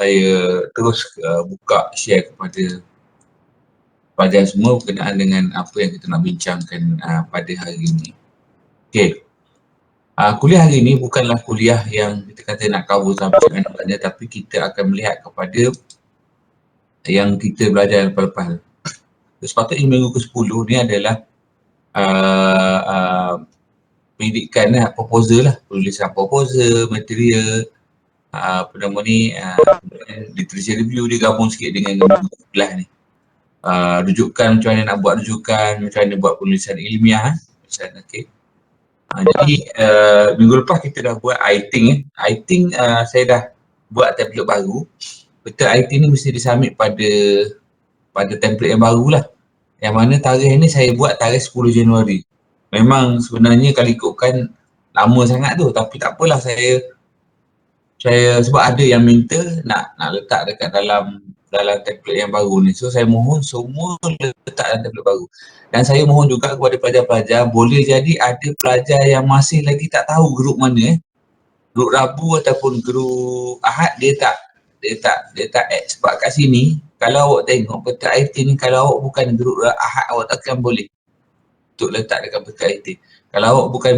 saya terus buka share kepada pelajar semua berkenaan dengan apa yang kita nak bincangkan pada hari ini. Okey. Kuliah hari ini bukanlah kuliah yang kita kata nak cover subjek mana-mana, tapi kita akan melihat kepada yang kita belajar lepas-lepas. Sepatutnya minggu ke-10 ni adalah pendidikan lah, proposal lah, penulisan proposal, material, apa nama ni, literature review dia gabung sikit dengan minggu 11 ni. Rujukan, macam mana nak buat rujukan, macam mana buat penulisan ilmiah, macam okay. Jadi minggu lepas kita dah buat I-Think. I-Think saya dah buat template baru. Betul, I-Think ni mesti disubmit pada template yang baru lah. Yang mana tarikh ni saya buat tarikh 10 Januari. Memang sebenarnya kalau ikutkan lama sangat tu, tapi tak apalah, saya sebab ada yang minta nak letak dekat dalam template yang baru ni. So saya mohon semua letak dalam template baru. Dan saya mohon juga kepada pelajar-pelajar, boleh jadi ada pelajar yang masih lagi tak tahu grup mana, grup Rabu ataupun grup Ahad, dia tak add. Sebab kat sini kalau awak tengok peta IT ni, kalau awak bukan grup Ahad, awak takkan boleh untuk letak dekat peta IT. Kalau awak bukan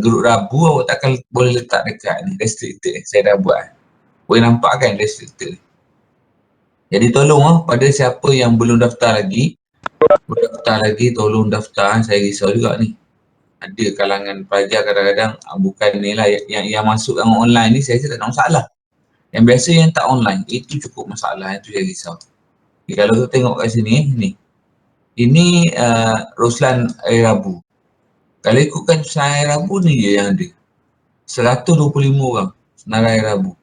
grup Rabu, awak takkan boleh letak dekat ni, restricted. Saya dah buat. Boleh nampak kan restricted. Jadi tolong pada siapa yang belum daftar lagi, tolong daftar. Saya risau juga ni. Ada kalangan pelajar kadang-kadang bukan ni lah, yang masuk yang online ni saya rasa tak ada masalah. Yang biasa yang tak online, itu cukup masalah, itu saya risau. Okay, kalau kita tengok kat sini, ni. Ini Roslan Hari Rabu. Kalau ikutkan Senarai Hari Rabu ni je yang ada. 125 orang Senarai Hari Rabu.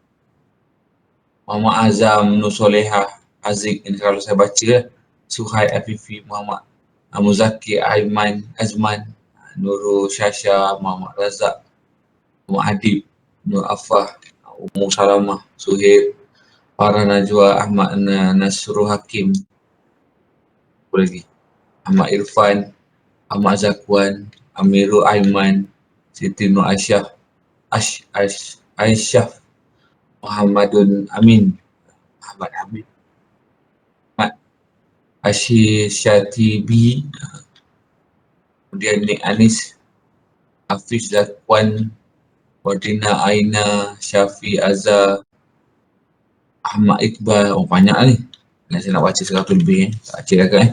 Muhammad Azam, Nur Solehah, Aziz, ini kalau saya baca lah. Suhaib Afifi, Muhammad Muzakir, Aiman, Azman, Nurul Syasha, Muhammad Razak, Muhammad Adib, Nur Afah, Umur Salamah, Suhaib, Farah Najwa, Ahmad Nasrul Hakim, apa lagi? Ahmad Irfan, Ahmad Zakwan, Amirul Aiman, Siti Nur Aisyah, Aisyah, Muhammadun Amin, Ahmad Habib, Ashir Syatibi, kemudian Nik Anis, Hafiz Zakwan, Wardina Aina, Syafi Azhar, Ahmad Iqbal. Banyak ni. Dan saya nak baca 100 lebih. Tak baca dah kan.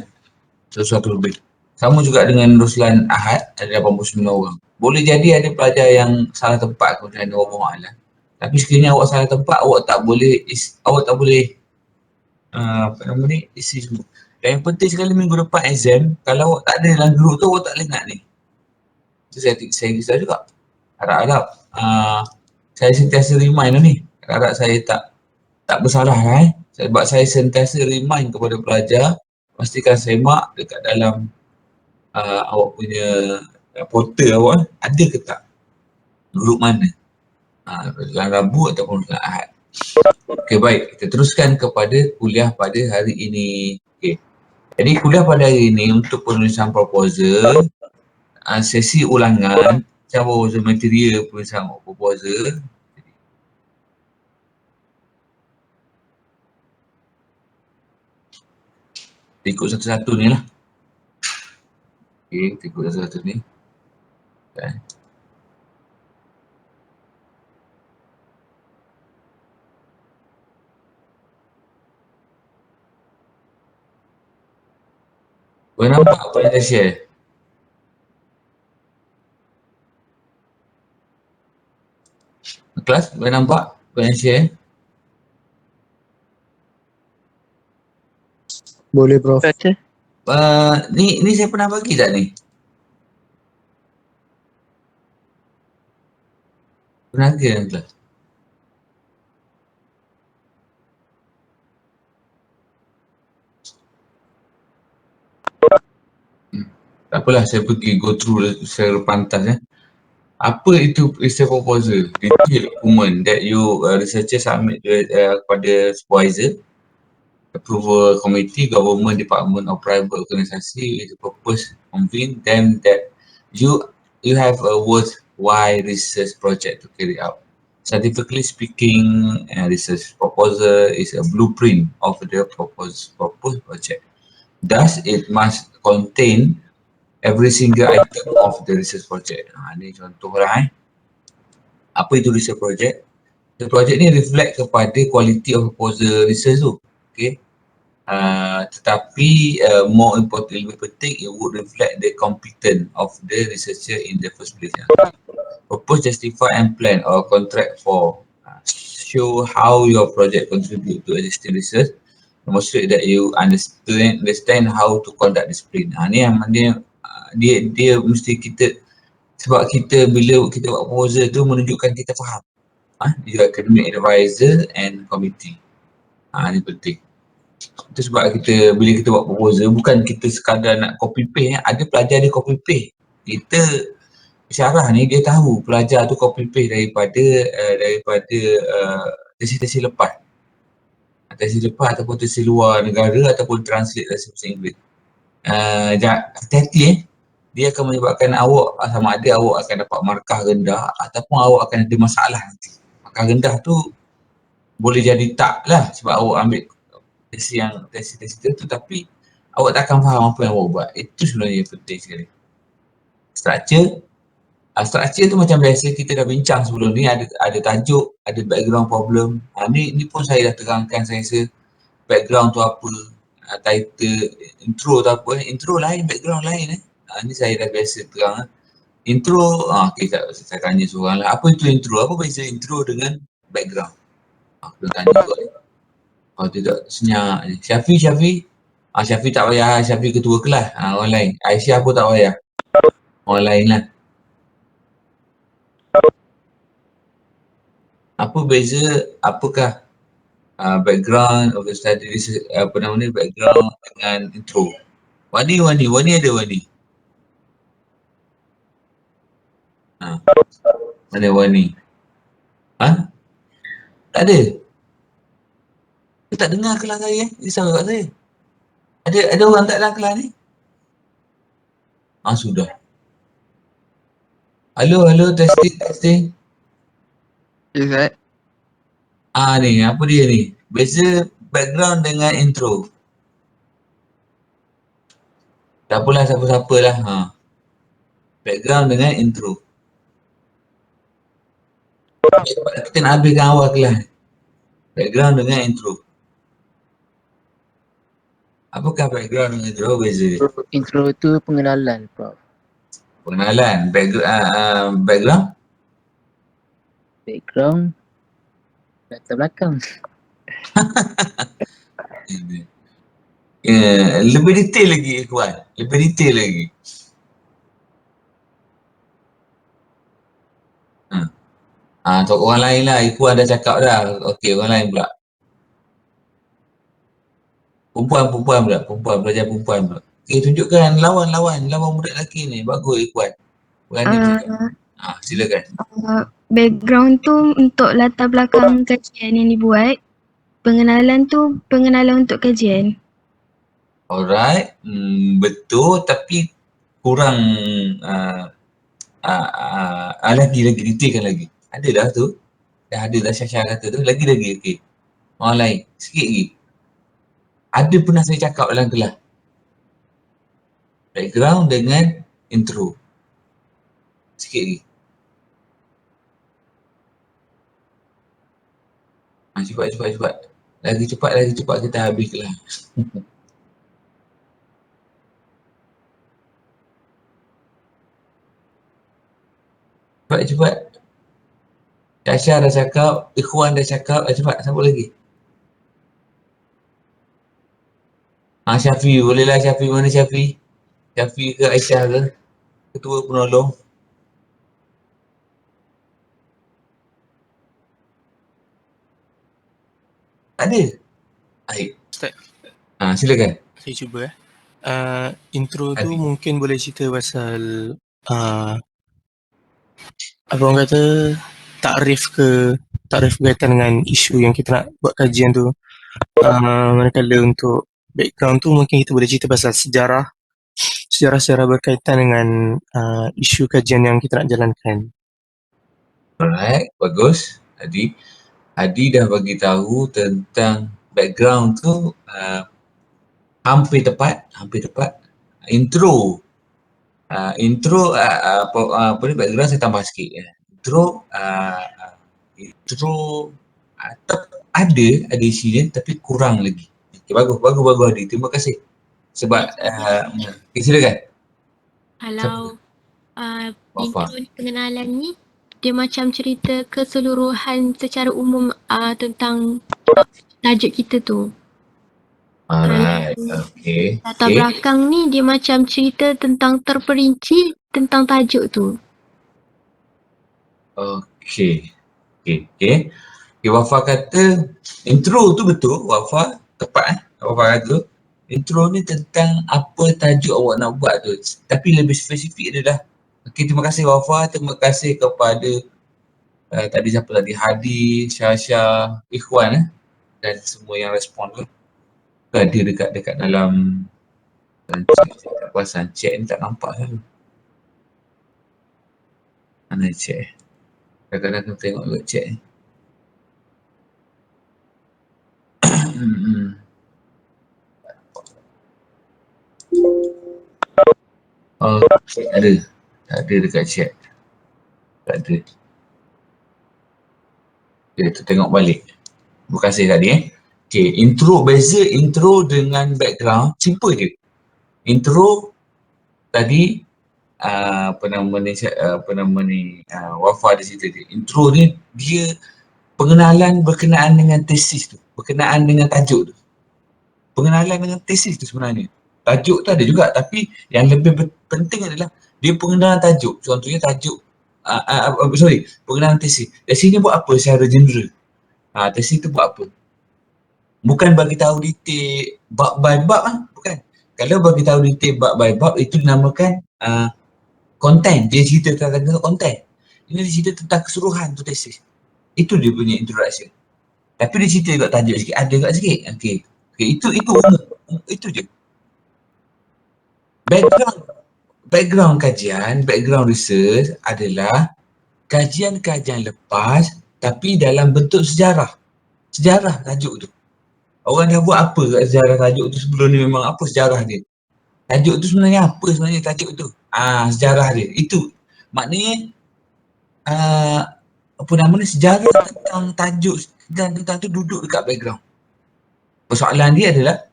100 lebih. Sama juga dengan Ruslan Ahad, ada 89 orang. Boleh jadi ada pelajar yang salah tempat, kemudian ada orang lah. Tapi sekiranya awak salah tempat, awak tak boleh apa nama ni, isi semua. Dan yang penting sekali minggu depan exam, kalau awak tak ada dalam group tu, awak tak boleh nak ni. Itu saya risau juga. Harap-harap saya sentiasa remind ni. Harap saya tak bersalah lah sebab saya sentiasa remind kepada pelajar, pastikan semak dekat dalam awak punya portal awak, ada ke tak grup mana, dalam Rabu ataupun dalam Ahad. Okey, baik, kita teruskan kepada kuliah pada hari ini. Okey, jadi kuliah pada hari ini untuk penulisan proposal, sesi ulangan, proposal material, penulisan proposal. Ikut satu-satu ni lah. Okey, kita ikut satu-satu ni. Okay. Boleh nampak apa yang saya share? Kelas, boleh nampak apa yang share? Boleh, Prof. Ni saya pernah bagi tak ni? Pernah ke dalam kelas? Tak apalah, saya pergi go through secara pantas. Apa itu research proposal? Detailed document that you researcher submit kepada supervisor, approval committee, government, department or private organisasi with the purpose convene them that you have a worthwhile research project to carry out. Scientifically speaking, research proposal is a blueprint of the proposed project. Thus, it must contain every single item of the research project. Ini contoh lah. Apa itu research project? Research project ni reflect kepada quality of proposal research tu. Okay. Tetapi more important, lebih penting, it would reflect the competence of the researcher in the first place. Propose, justify and plan or contract for. Show how your project contribute to existing research. Demonstrate that you understand how to conduct discipline. Ni yang dia mesti kita, sebab kita bila kita buat proposal tu menunjukkan kita faham. Dia academic advisor and committee. Ni penting. Itu sebab kita bila kita buat proposal bukan kita sekadar nak copy paste. Ada pelajar dia copy paste. Kita syarah ni dia tahu pelajar tu copy paste daripada tesis-tesis lepas. Tesis lepas ataupun tesis luar negara ataupun translate dari bahasa Inggeris. Hati-hati dia akan menyebabkan awak sama ada awak akan dapat markah rendah ataupun awak akan ada masalah nanti. Markah rendah tu boleh jadi tak lah sebab awak ambil tesis tu tapi awak tak akan faham apa yang awak buat. Itu sebenarnya penting sekali. Structure tu macam biasa kita dah bincang sebelum ni, ada tajuk, ada background problem. Ni pun saya dah terangkan saya rasa background tu apa, title, intro tu apa. Intro lain, background lain. Ni saya dah biasa terang. Intro, okay, saya tanya seorang lah, apa itu intro? Apa beza intro dengan background? Aku tanya juga ni. Kalau tidak senyap je. Syafi. Syafi tak payah, Syafi ketua kelas. Orang lain. Aisyah pun tak payah. Orang lain lah. Apa beza, apakah background of the study, background dengan intro? Wani ada Wani. Mana Wani? Tak ada. Dia tak dengar kelas saya. Risau kat saya. Ada orang tak dalam kelas ni? Sudah. Halo, testing. Ya, Ustaz. Ni, apa dia ni? Beza background dengan intro. Tak apalah, siapa-siapa lah. Background dengan intro. Kita nak habiskan awal kelas. Background dengan intro. Apakah background dengan intro? Beza dia? Intro tu pengenalan, Prof. Pengenalan. Background? Background latar belakang. Lebih detail lagi Ikhwan. Lebih detail lagi. Untuk orang lain lah. Ikhwan dah cakap dah. Okey, orang lain pula. Perempuan pula. Pelajar perempuan pula. Okey, tunjukkan lawan budak lelaki ni. Bagus Ikhwan. Berani cakap. Silakan. Background tu untuk latar belakang kajian yang dibuat. Pengenalan tu pengenalan untuk kajian. Alright. Betul tapi kurang lagi detailkan lagi. Ada dah tu. Dah ada dah Syasha kata tu. Lagi okey. Orang lain. Sikit lagi. Ada pernah saya cakap dalam kelas. Background dengan intro. Sikit lagi. Cepat. Lagi cepat kita habis kelas. Cepat. Syasha dah cakap, Ikhwan dah cakap, cepat, siapa lagi? Syafi, bolehlah Syafi, mana Syafi? Syafi ke Aisyah ke? Ketua penolong. Tak ada? Baik. Ustaz. Silakan. Saya cuba intro tu mungkin boleh cerita pasal apa orang kata takrif berkaitan dengan isu yang kita nak buat kajian tu. Manakala untuk background tu mungkin kita boleh cerita pasal sejarah berkaitan dengan isu kajian yang kita nak jalankan. Alright, bagus. Jadi Adi dah bagi tahu tentang background tu hampir tepat. Intro apa ni, background saya tambah sikit ya. Intro ada isi dia tapi kurang lagi. Okay, bagus Adi. Terima kasih. Sebab silakan. Kalau Wafa. intro pengenalan ni dia macam cerita keseluruhan secara umum tentang tajuk kita tu. Alright, okay. Latar belakang ni dia macam cerita tentang terperinci tentang tajuk tu. Okay. Wafa kata intro tu betul, Wafa tepat Wafa kata intro ni tentang apa tajuk awak nak buat tu, tapi lebih spesifik dia dah. Okay, terima kasih Wafa, terima kasih kepada tadi siapa tadi, Hadi, Syasha, Ikhwan dan semua yang respon tu. Ada dekat dalam kawasan chat ni tak nampak selalu. Mana chat? Kadang-kadang kena tengok juga chat ni. Okay, ada. Tak ada dekat chat. Tak ada. Okay, tu tengok balik. Terima kasih tadi Okay, beza intro dengan background, simple je. Intro tadi Wafa ada cerita dia. Intro ni dia pengenalan berkenaan dengan tesis tu, berkenaan dengan tajuk tu. Pengenalan dengan tesis tu sebenarnya. Tajuk tu ada juga tapi yang lebih penting adalah dia pengenalan tajuk. Contohnya tajuk pengenalan tesis. Tesis ni buat apa secara general? Tesis tu buat apa? Bukan bagi tahu detail bab by bab bukan. Kalau bagi tahu detail bab by bab itu dinamakan konten. Dia cerita tentang konten. Ini dia cerita tentang keseluruhan tu tesis. Itu dia punya introduction. Tapi dia cerita juga tajuk sikit, ada juga sikit. Okay, itu itu je. Background kajian, background research adalah kajian-kajian lepas tapi dalam bentuk sejarah. Sejarah tajuk tu. Orang dah buat apa kat sejarah tajuk tu sebelum ni, memang apa sejarah dia. Tajuk tu sebenarnya apa sebenarnya tajuk tu. Sejarah dia. Itu maknanya sejarah tentang tajuk dan tentang tu duduk dekat background. Persoalan dia adalah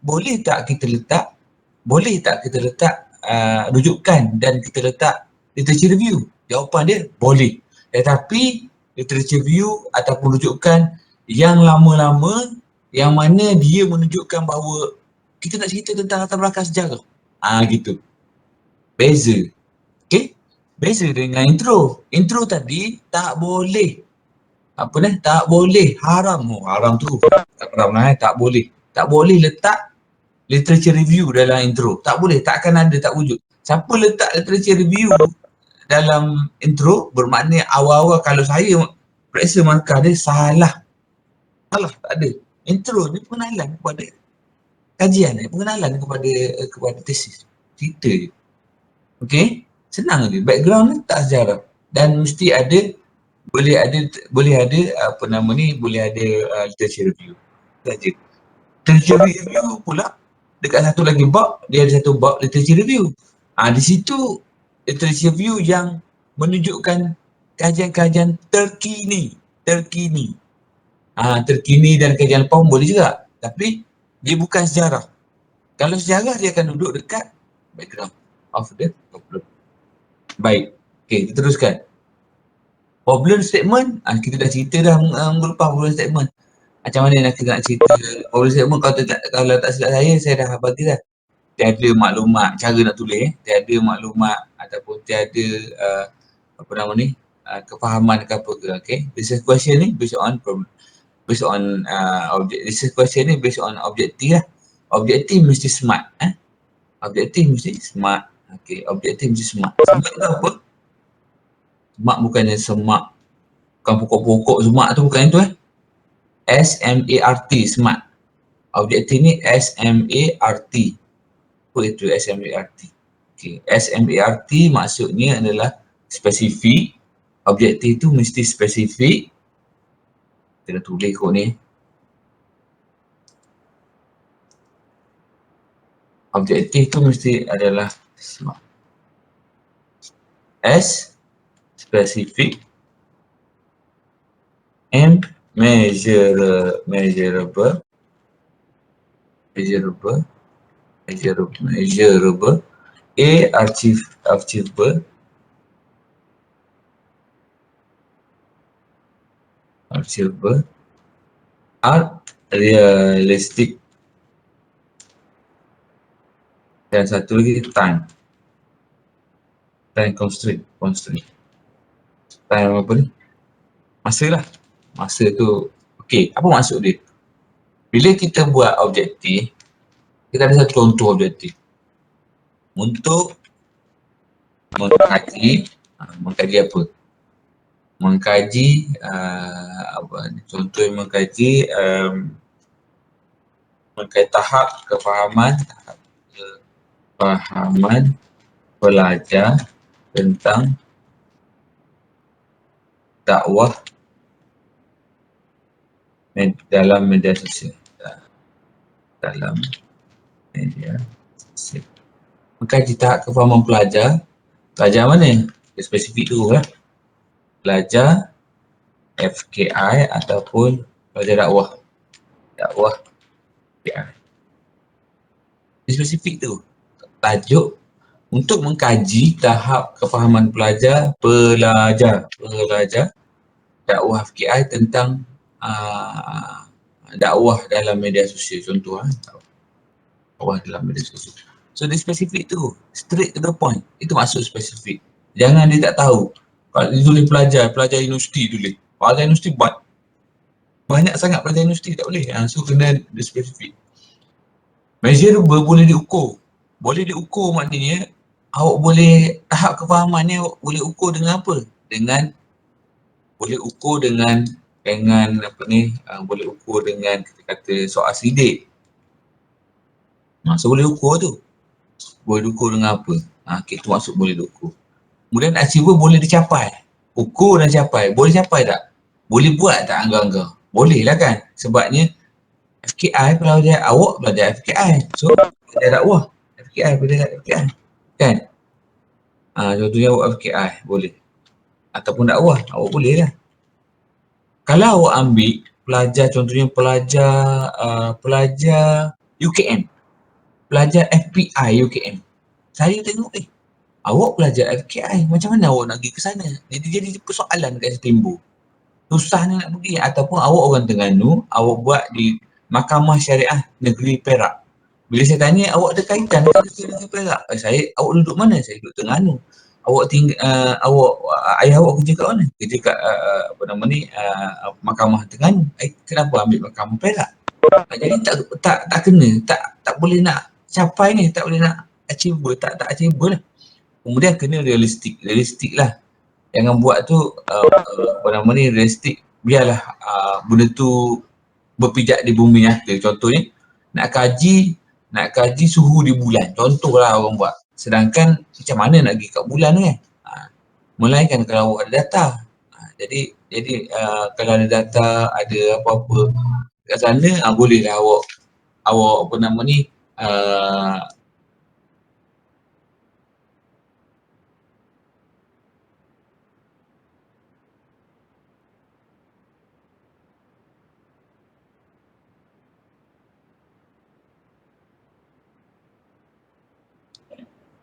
boleh tak kita letak rujukan dan kita letak literature review? Jawapan dia boleh. Tetapi literature review ataupun rujukan yang lama-lama yang mana dia menunjukkan bahawa kita nak cerita tentang latar belakang sejarah. Gitu. Beza. Okay? Beza dengan intro. Intro tadi tak boleh. Tak boleh. Haram. Haram tu. Tak boleh. Tak boleh letak literature review dalam intro. Tak boleh. Tak akan ada, tak wujud. Siapa letak literature review dalam intro bermakna awal-awal kalau saya periksa markah dia salah. Tak ada. Intro ni pengenalan kepada kajian, pengenalan kepada tesis. Cerita je. Okay? Senang je. Background ni tak sejarah. Dan mesti ada, boleh ada literature review. Saja. Literature review pula dekat satu lagi bab, dia ada satu bab literature review. Di situ literature review yang menunjukkan kajian-kajian terkini. Terkini dan kajian lepas pun boleh juga. Tapi dia bukan sejarah. Kalau sejarah dia akan duduk dekat background of the problem. Baik. Okay, kita teruskan. Problem statement, kita dah cerita dah minggu lepas problem statement. Macam mana kita nak cerita problem statement, kalau tak silap saya dah bagi dah. Tiada maklumat cara nak tulis, tiada maklumat ataupun tiada kefahaman ke apa ke. Okay. Research question ni based on research question ni based on objektif lah. Objektif mesti smart. Objektif mesti smart. Okay, objektif mesti smart. Smart tu apa? Smart bukannya semak, bukan pokok-pokok semak tu, bukan itu S-M-A-R-T, smart. Objektif ni S-M-A-R-T. Apa itu S-M-A-R-T? Okay, S-M-A-R-T maksudnya adalah spesifik. Objektif tu mesti spesifik. Kita tulis kot ni. Objektif tu mesti adalah SMART. S, specific. M, measurable. A, achievable. R, realistic. Dan satu lagi time constraint. Time apa ni? Masa lah. Masa tu, okey, apa maksud dia? Bila kita buat objektif, kita ada satu contoh objektif. Untuk mengkaji apa? Mengkaji contohnya mengkaji tahap kefahaman pelajar tentang dakwah dalam media sosial. Mengkaji tahap kefahaman pelajar mana? Spesifik tu lah. Pelajar FKI ataupun pelajar dakwah FKI. Spesifik tu. Tajuk untuk mengkaji tahap kefahaman pelajar dakwah FKI tentang dakwah dalam media sosial. Contoh dakwah dalam media sosial. So dia spesifik tu, straight to the point. Itu maksud spesifik. Jangan dia tak tahu. Kalau dia tulis pelajar universiti tulis. Pelajar universiti banyak sangat pelajar universiti, tak boleh. So kena dia spesifik. Measurable boleh diukur. Boleh diukur maknanya awak boleh, tahap kefahamannya boleh ukur dengan apa? Boleh ukur dengan boleh ukur dengan kata soal sidik. So boleh ukur tu. Boleh diukur dengan apa? Itu maksud boleh diukur. Kemudian achievable boleh dicapai. Ukur dan capai. Boleh capai tak? Boleh buat tak anggar-anggar? Boleh lah kan? Sebabnya FKI awak belajar FKI. So belajar dakwah FKI kan? Contohnya awak FKI boleh. Ataupun dakwah awak boleh lah. Kalau awak ambil pelajar, contohnya pelajar UKM, pelajar FPI UKM, saya tengok awak pelajar FKI, macam mana awak nak pergi ke sana? Jadi persoalan kat timbul. Susah nak pergi. Ataupun awak orang Terengganu, awak buat di Mahkamah Syariah Negeri Perak. Bila saya tanya, awak ada kaitan dengan Perak? Awak duduk mana? Saya duduk Terengganu. Ayah awak kerja kat mana? Kerja kat Mahkamah Terengganu. Kenapa ambil Mahkamah Perak? Jadi tak kena, tak boleh nak capai ni, tak boleh nak achievable, tak achievable lah. Kemudian kena realistik lah. Jangan buat tu realistik, biarlah benda tu berpijak di bumi nyata. Contohnya nak kaji suhu di bulan, contohlah orang buat. Sedangkan macam mana nak pergi kat bulan kan? Melainkan kalau awak ada data. Jadi kalau ada data, ada apa-apa kat sana, bolehlah awak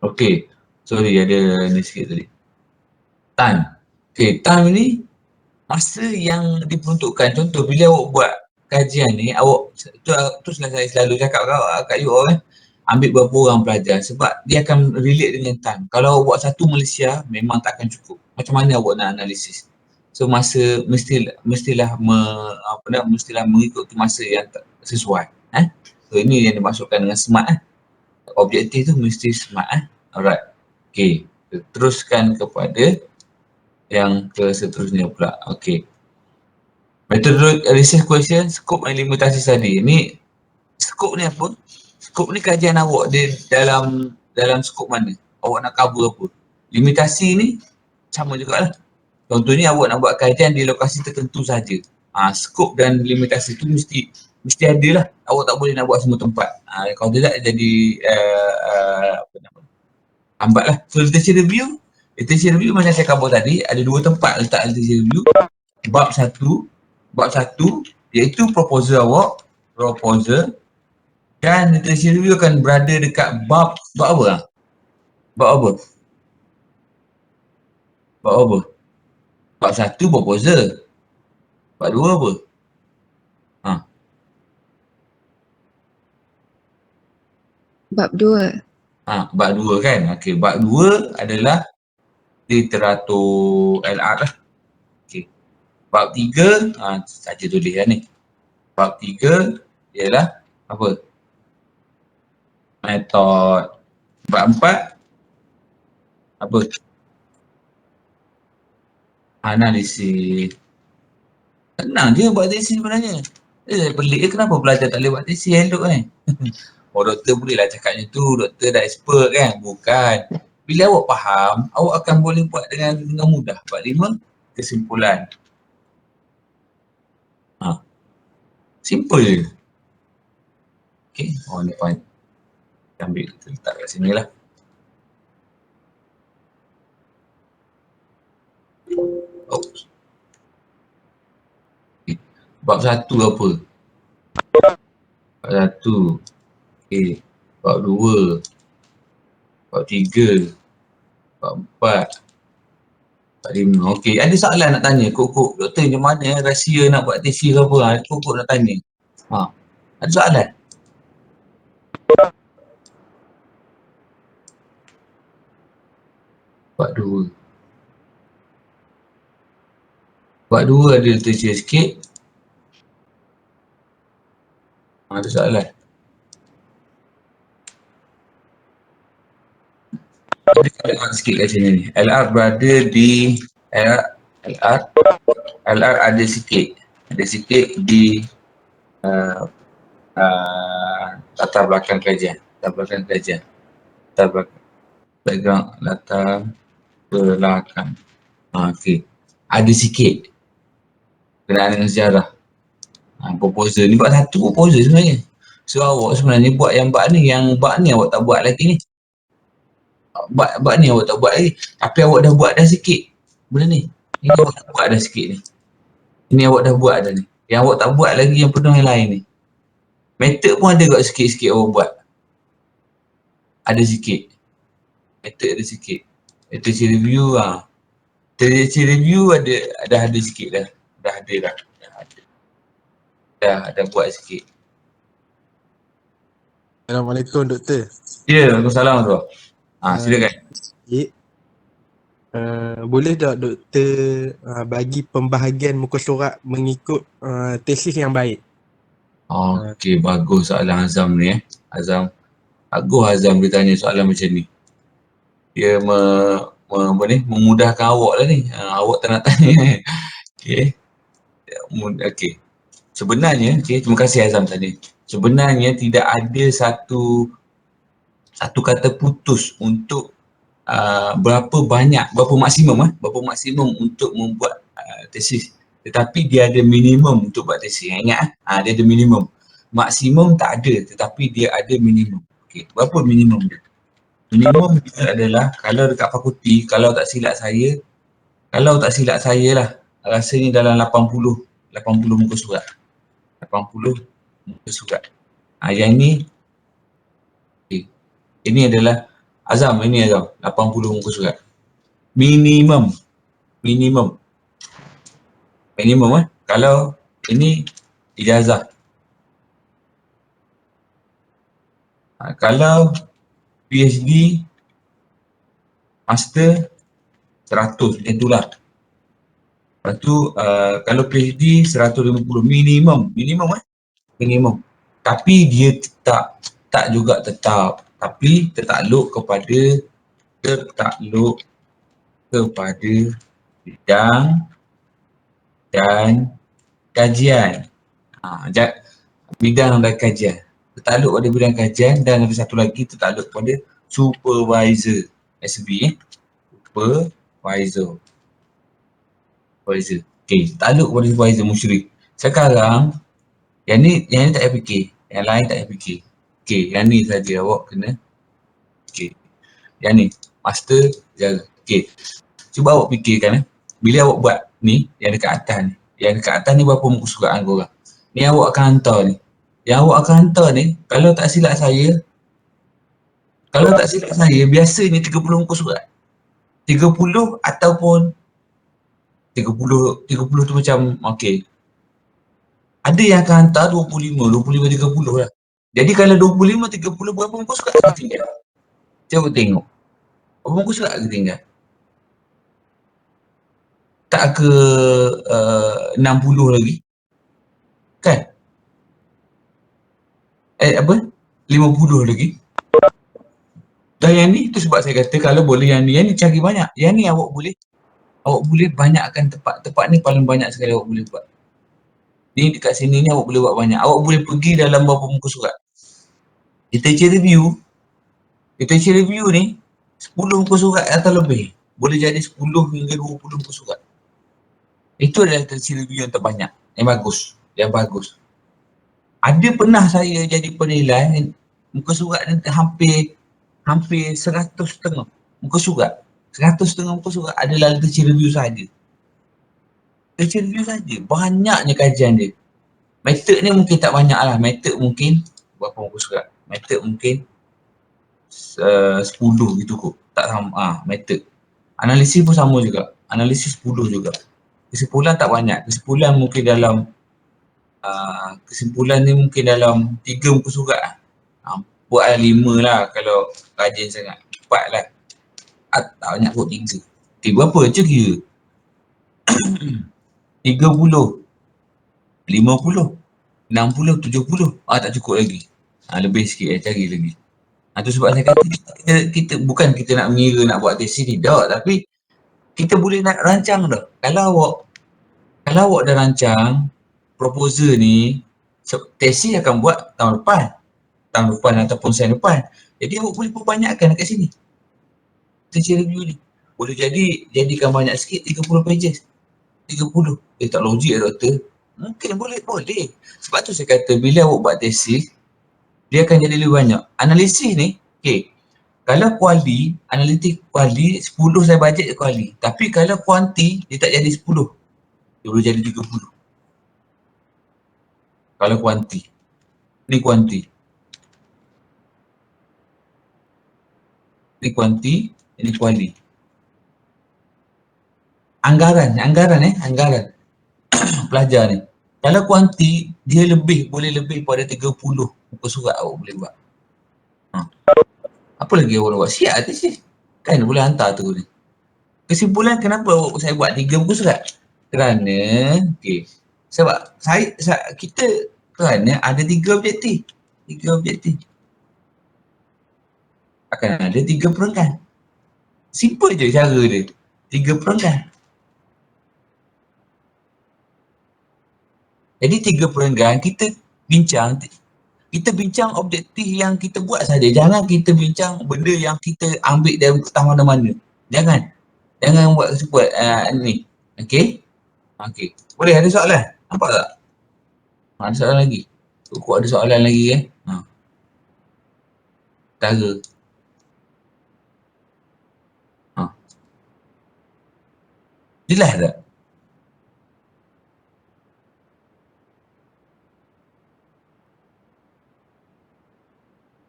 okey, sorry ada ni sikit tadi. Time. Okey, time ni masa yang diperuntukkan. Contoh bila awak buat kajian ni, awak tu saya selalu cakap kat you all kan, ambil berapa orang pelajar sebab dia akan relate dengan time. Kalau awak buat satu Malaysia memang tak akan cukup. Macam mana awak nak analisis? So masa mestilah mengikut masa yang sesuai. So ini yang dimaksudkan dengan smart. Objektif tu mesti smart. Alright. Okay. Teruskan kepada yang seterusnya pula. Okay. Metode research question, skop dan limitasi tadi. Ni skop ni apa? Skop ni kajian awak dia dalam skop mana? Awak nak cover apa? Limitasi ni sama jugalah. Contohnya awak nak buat kajian di lokasi tertentu saja. skop dan limitasi tu mesti ada lah. Awak tak boleh nak buat semua tempat. Kalau tidak jadi apa nama, hambat lah. So literature review macam saya cover tadi, ada 2 tempat letak literature review. Bab satu iaitu proposal awak, dan literature review akan berada dekat bab apa? Bab 1 proposal. Bab 2 apa? Bab 2. Bab 2 kan? Okey, bab 2 adalah literatur LR lah. Okey. Bab 3, saja tulis lah ni. Bab 3 ialah apa? Metod. Bab 4 apa? Analisis. Senang je buat tesis sebenarnya. Pelik je kenapa pelajar tak boleh buat tesis elok kan? Doktor boleh lah cakap macam tu, doktor dah expert kan? Bukan. Bila awak faham, awak akan boleh buat dengan mudah. Bab 5, kesimpulan. Simple je. Okay, ni point. Kita ambil, kita letak kat sini lah. Oops. Okay. Bab 1 apa? Bab 1. Okay. Bab 2. Bab 3. Bab 4. Bab 5. Okay. Ada soalan nak tanya? Kok doktor macam mana rahsia nak buat tesis ke apa? Kok nak tanya? Ada soalan? Bab 2. Bab 2 ada literature sikit. Ada soalan? LR sikit kat sini ni. LR berada di LR ada sikit di latar belakang kajian. Background latar belakang. Okey. Ada sikit kenaan dengan sejarah. Proposal ni bab 1 proposal sebenarnya. So awak sebenarnya buat yang bab ni awak tak buat lagi ni. Bab ni awak tak buat lagi. Tapi awak dah buat dah sikit benda ni. Ini awak dah buat dah sikit ni. Ini awak dah buat dah ni. Yang awak tak buat lagi yang penuh yang lain ni. Method pun ada kat sikit-sikit awak buat. Ada sikit. Method ada sikit. Literature review Literature review dah ada sikit dah. Dah ada dah. Dah buat sikit. Assalamualaikum doktor. Ya, Waalaikumsalam tu. Silakan. Boleh tak doktor bagi pembahagian muka surat mengikut tesis yang baik? Okey, bagus soalan Azam ni Azam. Bagus Azam dia tanya soalan macam ni. Dia memudahkan awak lah ni. Awak tak nak tanya. Okey. Sebenarnya, terima kasih Azam tadi. Sebenarnya tidak ada satu kata putus untuk berapa maksimum untuk membuat tesis. Tetapi dia ada minimum untuk buat tesis. Ingat dia ada minimum. Maksimum tak ada tetapi dia ada minimum. Okey, berapa minimum dia? Minimum dia adalah kalau dekat fakulti, kalau tak silap saya lah, rasanya dalam 80 muka surat. 80 muka surat. Yang ni ini adalah Azam, 80 muka surat. Minimum. Kalau ini ijazah. Kalau PhD, master 100, itulah. Lepas tu kalau PhD 150 minimum. Tapi dia tak juga tetap. Tapi tertakluk kepada bidang dan kajian. Bidang dan kajian. Tertakluk pada bidang kajian dan ada satu lagi tertakluk pada supervisor. SB supervisor. Okey, tertakluk pada supervisor musyrik. Sekarang yang ni tak payah fikir. Yang lain tak payah fikir. Okey, yang ni saja awak kena. Okey. Yang ni master jaga. Okey. Cuba awak fikirkan bila awak buat ni yang dekat atas ni. Yang dekat atas ni berapa muka surat korang. Ni awak akan hantar ni. Yang awak akan hantar ni kalau tak silap saya biasanya 30 muka surat. 30 ataupun 30 tu macam okey. Ada yang akan hantar 25, 30 lah. Jadi kalau 25, 30 berapa muka surat akan tinggal? Cuba tengok. Berapa muka surat akan tinggal? Tak ke 60 lagi? Kan? 50 lagi? Dan yang ni tu sebab saya kata kalau boleh yang ni cari banyak. Yang ni awak boleh banyakkan tempat ni paling banyak sekali awak boleh buat. Ni dekat sini ni awak boleh buat banyak. Awak boleh pergi dalam berapa muka surat. Literature review ni 10 muka surat atau lebih. Boleh jadi 10 hingga 20 muka surat. Itu adalah literature review yang terbanyak. Yang bagus. Ada pernah saya jadi penilai muka surat ni hampir 100 setengah muka surat. 100 setengah muka surat adalah literature review saja. Literature review saja. Banyaknya kajian dia. Method ni mungkin tak banyak lah. Method mungkin berapa muka surat? Method mungkin 10 gitu kot. Tak sama. Method. Analisis pun sama juga. Analisis 10 juga. Kesimpulan tak banyak. Kesimpulan mungkin dalam kesimpulan ni mungkin dalam 3 muka surat lah. Buat 5 lah kalau rajin sangat. 4 lah. Tak banyak kot 3. Okay, berapa je kira? 30, 50, 60, 70. Tak cukup lagi. Lebih sikit cari lagi. Tu sebab saya kata kita bukan kita nak mengira nak buat tesis tidak, tapi kita boleh nak rancang dah. Kalau awak dah rancang proposal ni, tesis akan buat tahun depan ataupun sen depan. Jadi awak boleh perbanyakkan dekat sini. Literature review ni. Boleh jadikan banyak sikit 30 pages. 30. Tak logik lah doktor. Mungkin boleh. Sebab tu saya kata bila awak buat tesis, dia akan jadi lebih banyak. Analisis ni, kalau kuali, analitik kuali 10 saya bajet kuali. Tapi kalau kuanti, dia tak jadi 10. Dia boleh jadi 30. Kalau kuanti. Ni kuanti. Ni kuanti, ini kuali. Anggaran. Pelajar ni. Kalau kuanti, dia boleh lebih pada 30 muka surat awak boleh buat. Apa lagi awak buat? Siap tesis. Kan boleh hantar tu ni. Kesimpulan kenapa saya buat 3 muka surat? Kerana, sebab kerana ada 3 objektif. Akan ada 3 perenggan. Simple je cara dia. 3 perenggan. Jadi 3 perenggan kita bincang objektif yang kita buat saja. Jangan kita bincang benda yang kita ambil dari entah mana-mana. Jangan buat ni. Okey. Boleh ada soalan? Nampak tak? Ada soalan lagi? Kok ada soalan lagi Tara. Jelas tak?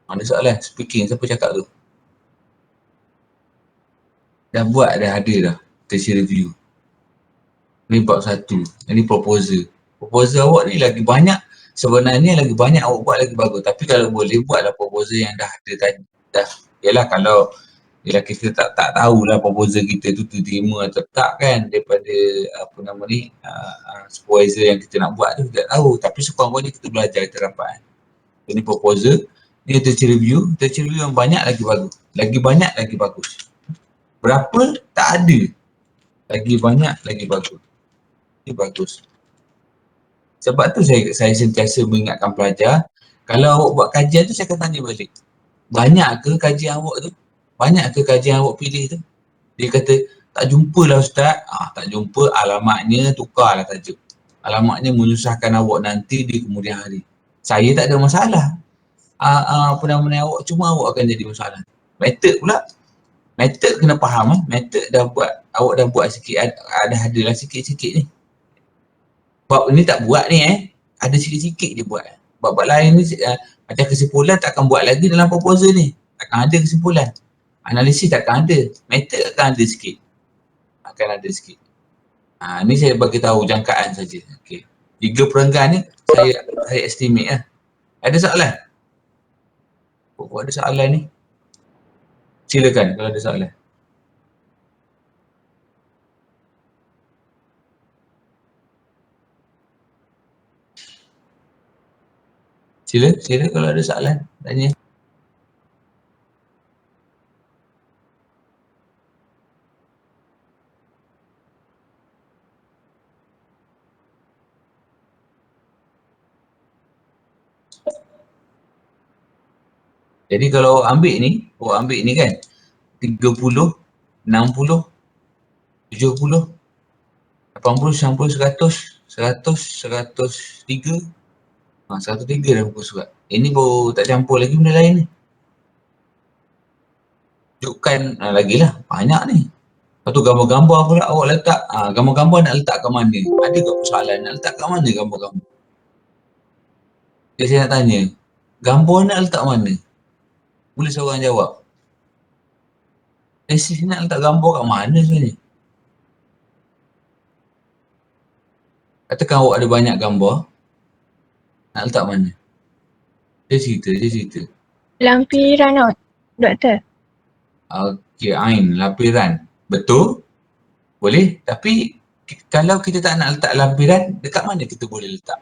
Ada soalan? Speaking, siapa cakap tu? Dah ada dah. Tertiary review. Ni bab 1. Ini proposal. Proposal awak ni lagi banyak. Sebenarnya lagi banyak awak buat lagi bagus. Tapi kalau boleh buatlah proposal yang dah ada tadi. Yalah kalau kita tak tahulah proposal kita tu diterima atau tak kan daripada supervisor yang kita nak buat tu tidak tahu. Tapi sekurang-kurangnya kita belajar, kita dapat. Ini proposal. Ni tertiary review yang banyak lagi bagus. Lagi banyak lagi bagus. Berapa? Tak ada. Lagi banyak lagi bagus. Ini bagus. Sebab tu saya sentiasa mengingatkan pelajar, kalau awak buat kajian tu saya akan tanya balik. Banyak ke kajian awak tu? Banyak ke kajian awak pilih tu? Dia kata, tak jumpa lah Ustaz. Tak jumpa, alamatnya tukarlah tajuk. alamatnya menyusahkan awak nanti di kemudian hari. Saya tak ada masalah. Apa nama awak, cuma awak akan jadi masalah. Method pula. Method kena faham. Method dah buat, awak dah buat sikit, adalah sikit-sikit ni. Bab ni tak buat ni ada sikit-sikit je buat. Bab-bab lain ni macam kesimpulan takkan buat lagi dalam proposal ni. Takkan ada kesimpulan. Analisis takkan ada. Method akan ada sikit. Akan ada sikit. Ni saya bagi tahu jangkaan saja. Okey. 3 perenggan ni saya estimate lah. Ada soalan? Pokok ada soalan ni? Silakan kalau ada soalan. Sila kalau ada soalan, tanya. Jadi kalau awak ambil ni kan 30, 60, 70, 80, 90, 100, 103. 103 dah muka surat. Ini baru tak campur lagi benda lain ni. Tunjukkan lagi lah. Banyak ni. Lepas tu gambar-gambar pula awak letak. Gambar-gambar nak letak kat mana? Ada ke persoalan nak letak kat mana gambar-gambar? Jadi saya nak tanya. Gambar nak letak mana? Boleh seorang jawab. Tesis nak letak gambar kat mana sebenarnya? Katakan awak ada banyak gambar. Nak letak mana? Dia cerita. Lampiran doktor. Okey, Ain, lampiran. Betul? Boleh. Tapi kalau kita tak nak letak lampiran, dekat mana kita boleh letak?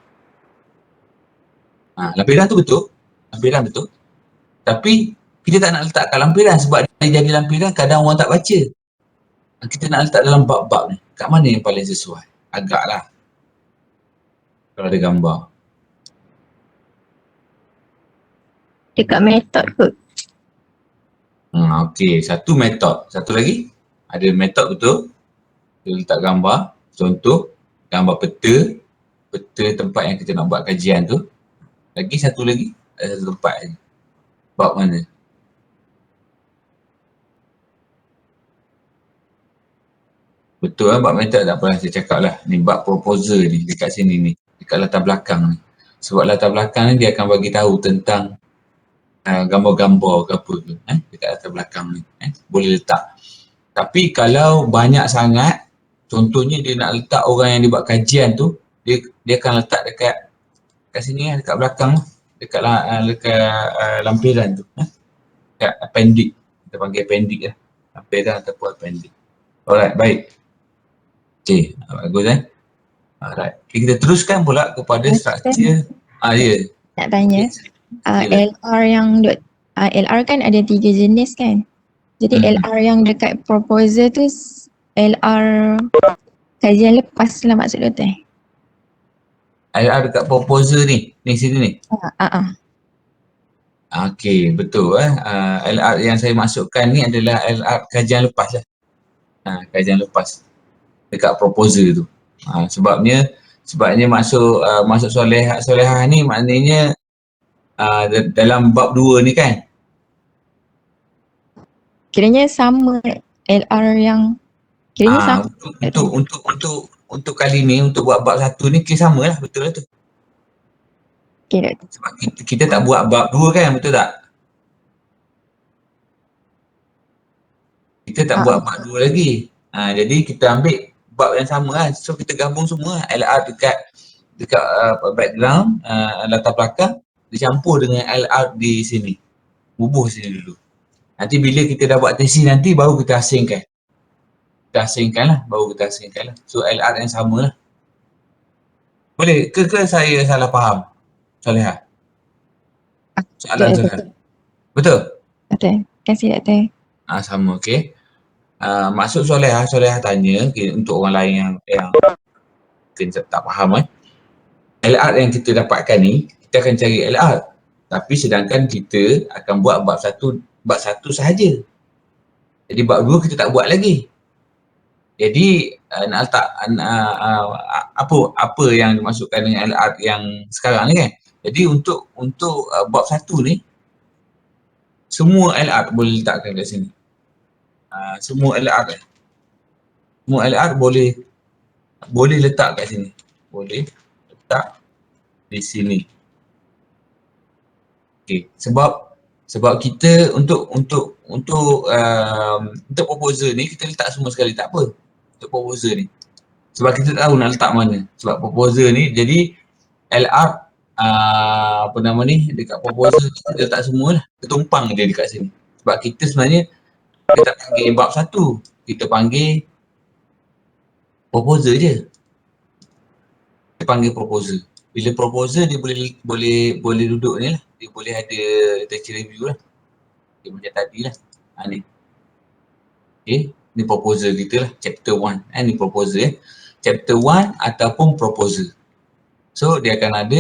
Lampiran tu betul. Lampiran betul. Tapi kita tak nak letak kat lampiran sebab dia jadi lampiran kadang orang tak baca. Kita nak letak dalam bab-bab ni. Kat mana yang paling sesuai? Agaklah. Kalau ada gambar. Dekat metod kot. Okey, satu metod. Satu lagi? Ada metod betul. Kita letak gambar. Contoh, gambar peta. Peta tempat yang kita nak buat kajian tu. Lagi satu lagi. Ada satu tempat lagi. Bab mana? Betul bab metod tak apalah saya cakap lah. Ni bab proposal ni dekat sini ni. Dekat latar belakang ni. Sebab latar belakang ni dia akan bagi tahu tentang gambar-gambar ke apa ke dekat latar belakang ni boleh letak. Tapi kalau banyak sangat, contohnya dia nak letak orang yang dia buat kajian tu, dia akan letak dekat sini dekat belakang, dekat lampiran tu, dekat appendix. Kita panggil appendix lah, lampiran ataupun appendix. Alright, baik. Okay, bagus alright. Okay, kita teruskan pula kepada struktur. Ya. Nak tanya. LR yang LR kan ada 3 jenis kan. Jadi LR yang dekat proposal tu LR kajian lepas lah maksud doktor. LR dekat proposal ni sini ni. Okey, betul LR yang saya masukkan ni adalah LR kajian lepas lah. Kajian lepas dekat proposal tu. Sebabnya masuk solehah ni maknanya dalam bab 2 ni kan. Kiranya sama LR yang kiranya sama. Untuk kali ni, untuk buat bab 1 ni sama lah, betul lah tu. Okay, doktor. Sebab kita tak buat bab 2 kan, betul tak? Kita tak buat bab 2 lagi. Jadi kita ambil bab yang sama lah. So kita gabung semua LR dekat background, latar belakang, dicampur dengan LR di sini. Bubuh sini dulu. Nanti bila kita dah buat tesis nanti baru kita asingkan. Baru kita asingkan lah. So LR yang sama lah. Boleh ke saya salah faham? Soleha? Soalan Soleha? Betul? Betul. Terima kasih doktor. Sama, okey. Maksud Soleha tanya untuk orang lain yang mungkin tak faham LR yang kita dapatkan ni, kita akan cari LR. Tapi sedangkan kita akan buat bab satu sahaja. Jadi bab 2 kita tak buat lagi. Jadi nak letak apa yang dimasukkan dengan LR yang sekarang ni kan. Jadi untuk bab 1 ni semua LR boleh letakkan kat sini. Semua LR boleh letak kat sini. Boleh letak di sini. Okey, sebab kita untuk proposal ni kita letak semua sekali tak apa. Untuk proposal ni. Sebab kita tahu nak letak mana. Sebab proposal ni jadi LR dekat proposal kita letak semua lah. Kita tumpang dia dekat sini. Sebab kita sebenarnya kita tak panggil bab 1. Kita panggil proposal je. Kita panggil proposal. Bila proposal dia boleh duduk ni lah. Dia boleh ada literature review lah. Dia macam tadi lah. Ni. Okay. Ni proposal kita lah. Chapter 1. Ni proposal Chapter 1 ataupun proposal. So dia akan ada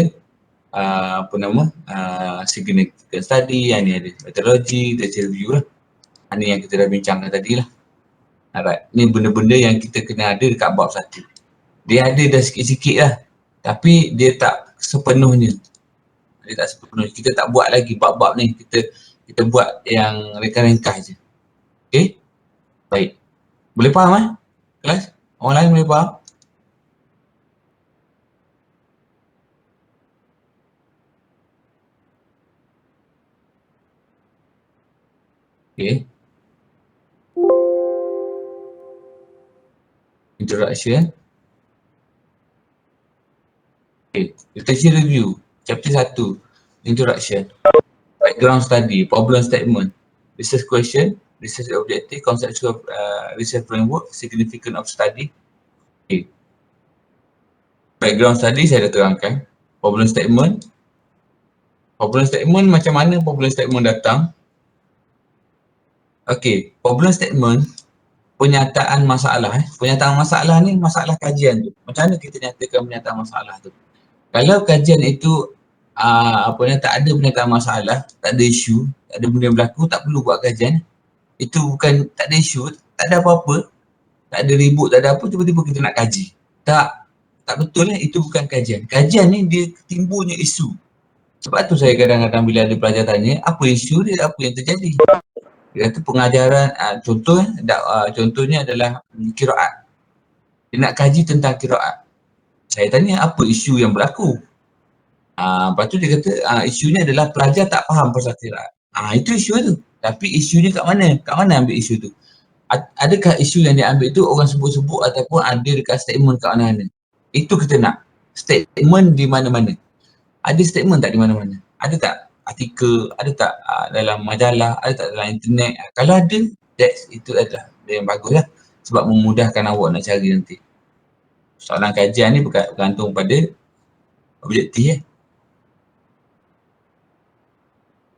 significant study, ni ada methodology, literature review lah. Ni yang kita dah bincangkan tadi lah. Alright. Ni benda-benda yang kita kena ada dekat bab 1. Dia ada dah sikit-sikit lah. Tapi dia tak sepenuhnya. Kita tak buat lagi bab-bab ni. Kita buat yang ringkas-ringkas je. Okay? Baik. Boleh faham kelas? Orang lain boleh faham? Okay. Introduction. Okay. Literature review. Chapter 1. Introduction. Background study. Problem statement. Research question. Research objective. Conceptual research framework. Significance of study. Okay. Background study saya dah terangkan. Problem statement. Problem statement macam mana problem statement datang? Okay. Problem statement penyataan masalah. Penyataan masalah ni masalah kajian tu. Macam mana kita nyatakan penyataan masalah tu? Kalau kajian itu tak ada penyataan masalah, tak ada isu, tak ada benda berlaku, tak perlu buat kajian. Itu bukan tak ada isu, tak ada apa-apa, tak ada ribut, tak ada apa, tiba-tiba kita nak kaji. Tak betul itu bukan kajian. Kajian ni dia timbulnya isu. Sebab tu saya kadang-kadang bila ada pelajar tanya, apa isu dia, apa yang terjadi? Dia kata pengajaran, contohnya adalah qiraat. Dia nak kaji tentang qiraat. Saya tanya apa isu yang berlaku. Lepas tu dia kata isunya adalah pelajar tak faham pasal qiraat. Itu isu tu. Tapi isunya kat mana? Kat mana ambil isu tu? Adakah isu yang dia ambil tu orang sebut-sebut ataupun ada dekat statement kat mana-mana? Itu kita nak. Statement di mana-mana. Ada statement tak di mana-mana? Ada tak artikel? Ada tak dalam majalah? Ada tak dalam internet? Kalau ada, itu adalah yang bagus lah. Sebab memudahkan awak nak cari nanti. Soalan kajian ni bergantung pada objektif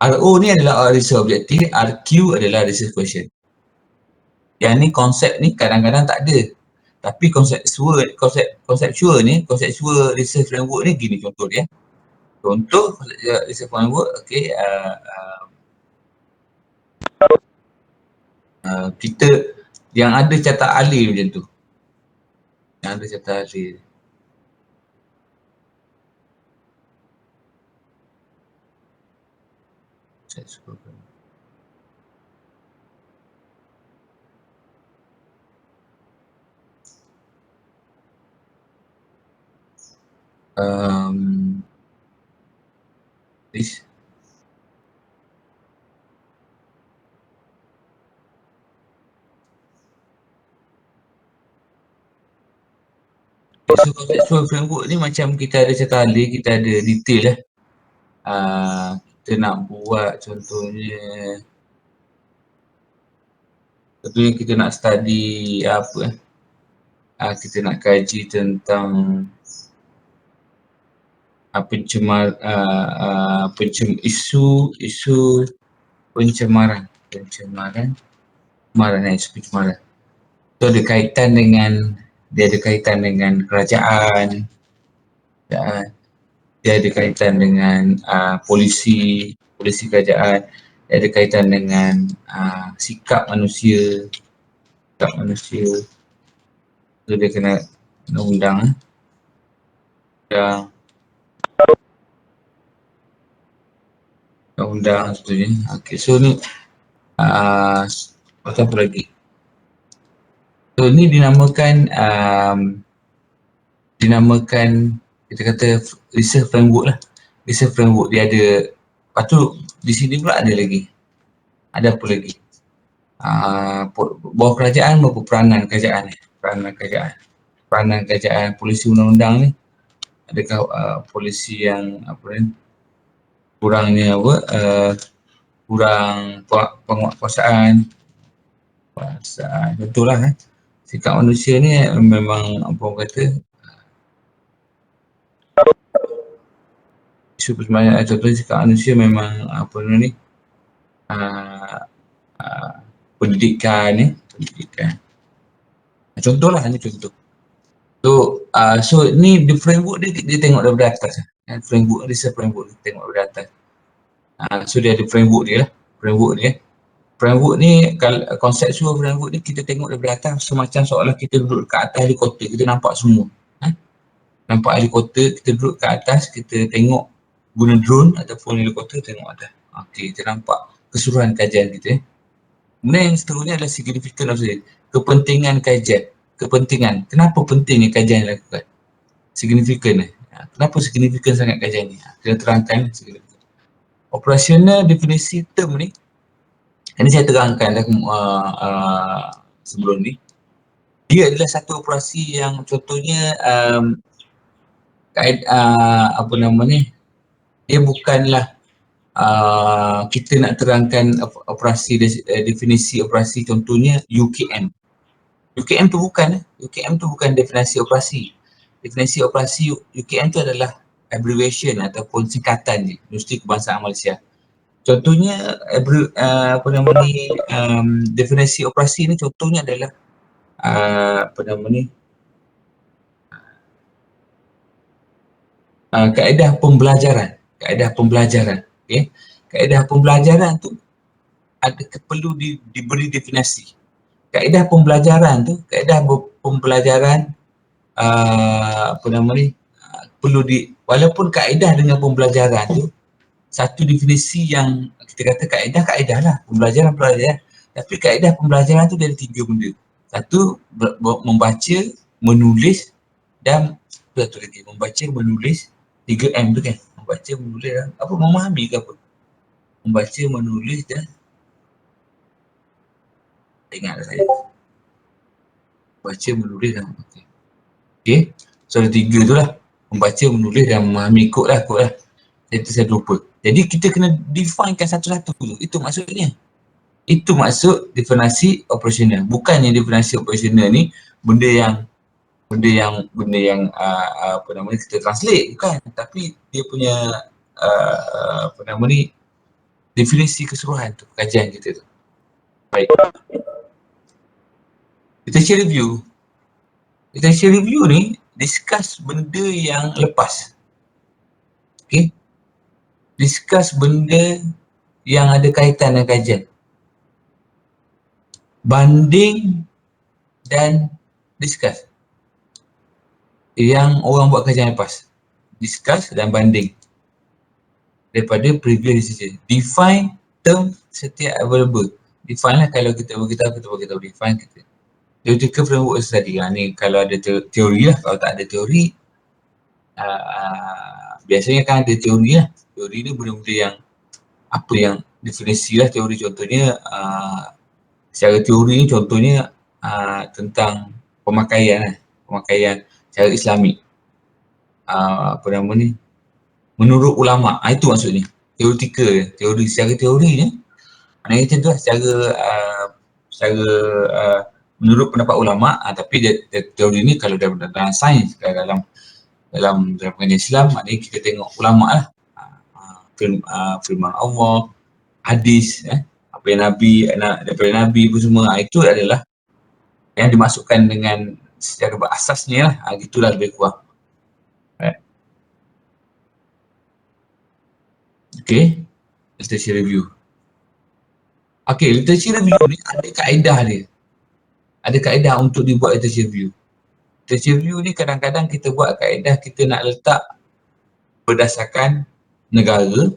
RO ni adalah research objektif, RQ adalah research question. Yang ni konsep ni kadang-kadang tak ada. Tapi konseptual ni, konseptual research framework ni gini contoh dia. Contoh research framework, okay, kita yang ada catat alih macam tu. Yang ada catat alih. This contextual framework ni macam kita ada catat alih, kita ada detail lah. Kita nak buat contohnya kita nak study kita nak kaji tentang isu pencemaran. So ada kaitan dengan kerajaan, dia ada kaitan dengan polisi kerajaan, dia ada kaitan dengan sikap manusia. So dia kena undang undang seterusnya. Okay, so ni apa lagi? So ni dinamakan kita kata research framework lah. Research framework dia ada. Lepas tu di sini pula ada lagi. Ada apa lagi? Bawah kerajaan berapa peranan kerajaan ni? Peranan kerajaan polisi undang-undang ni. Adakah polisi yang apa ni? Kurangnya apa? Kurang penguatkuasaan. Betul lah sikap manusia ni memang apa orang kata isu persembahyang contohnya sikap manusia memang apa ni pendidikan ni contohlah ni contoh. So ni the framework dia tengok daripada atas framework research framework dia tengok daripada atas. So dia ada framework dia lah. Framework ni kalau konseptual framework ni kita tengok daripada atas semacam seolah kita duduk kat atas helikopter, kita nampak semua. Nampak helikopter, kita duduk kat atas, kita tengok guna drone ataupun helikopter tengok atas. Okey, kita nampak keseluruhan kajian kita. Kemudian yang seterusnya adalah signifikan of it. Kepentingan kajian. Kepentingan. Kenapa pentingnya kajian dilakukan? Signifikan. Kenapa signifikan sangat kajian ni? Kita terangkan signifikan. Operasional definisi term ni ini saya terangkan sebelum ni. Dia adalah satu operasi yang contohnya apa nama ni, dia bukanlah kita nak terangkan operasi definisi operasi contohnya UKM. UKM tu bukan definisi operasi. Definisi operasi UKM tu adalah abbreviation ataupun singkatan je, Universiti Kebangsaan Malaysia. Contohnya apa nama ni definisi operasi ni contohnya adalah apa nama ni kaedah pembelajaran. Okey. Kaedah pembelajaran tu perlu diberi definisi. Kaedah pembelajaran apa nama ni perlu walaupun kaedah dengan pembelajaran tu satu definisi yang kita kata kaedah lah, pembelajaran. Tapi kaedah pembelajaran tu dari 3 benda. Satu, membaca, menulis dan satu lagi, membaca, menulis, 3M tu kan. Membaca, menulis dan apa, memahami ke apa? Membaca, menulis dan ingatlah saya. Membaca, menulis dan okey. So ada 3 tu lah. Membaca, menulis dan memahami. Kod lah. Saya lupa. Jadi kita kena definekan satu-satu tu. Itu maksudnya. Itu maksud definisi operasional. Bukannya definisi operasional ni benda yang apa nama ni kita translate, bukan. Tapi dia punya apa nama ni definisi keseluruhan tu kajian kita tu. Baik. Literature review. Literature review ni discuss benda yang lepas. Okey. Discuss benda yang ada kaitan dengan kajian. Banding dan discuss. Yang orang buat kajian lepas. Discuss dan banding. Daripada previous decision. Define term setiap available. Define lah kalau kita beritahu define kita. Theoretical framework tadi. Ni kalau ada teori lah. Kalau tak ada teori, biasanya kan ada teori lah. Teori ni benda-benda yang apa yang definisi lah teori, contohnya secara teori ni contohnya tentang pemakaian secara Islamik. Apa nama ni? Menurut ulama. Itu maksudnya. Teoretikal, teori secara teorinya. Maknanya macam tu lah secara menurut pendapat ulama, tapi teori ni kalau dalam sains, dalam pengajian Islam, maknanya kita tengok ulama lah. Firman Allah, hadis, apa yang daripada Nabi pun semua, itu adalah yang dimasukkan dengan secara berasasnya lah. Gitulah lebih kurang. Right. Okay, literature review. Okay, literature review ni ada kaedah dia. Ada kaedah untuk dibuat literature review. literature review ni kadang-kadang kita buat kaedah kita nak letak berdasarkan negara,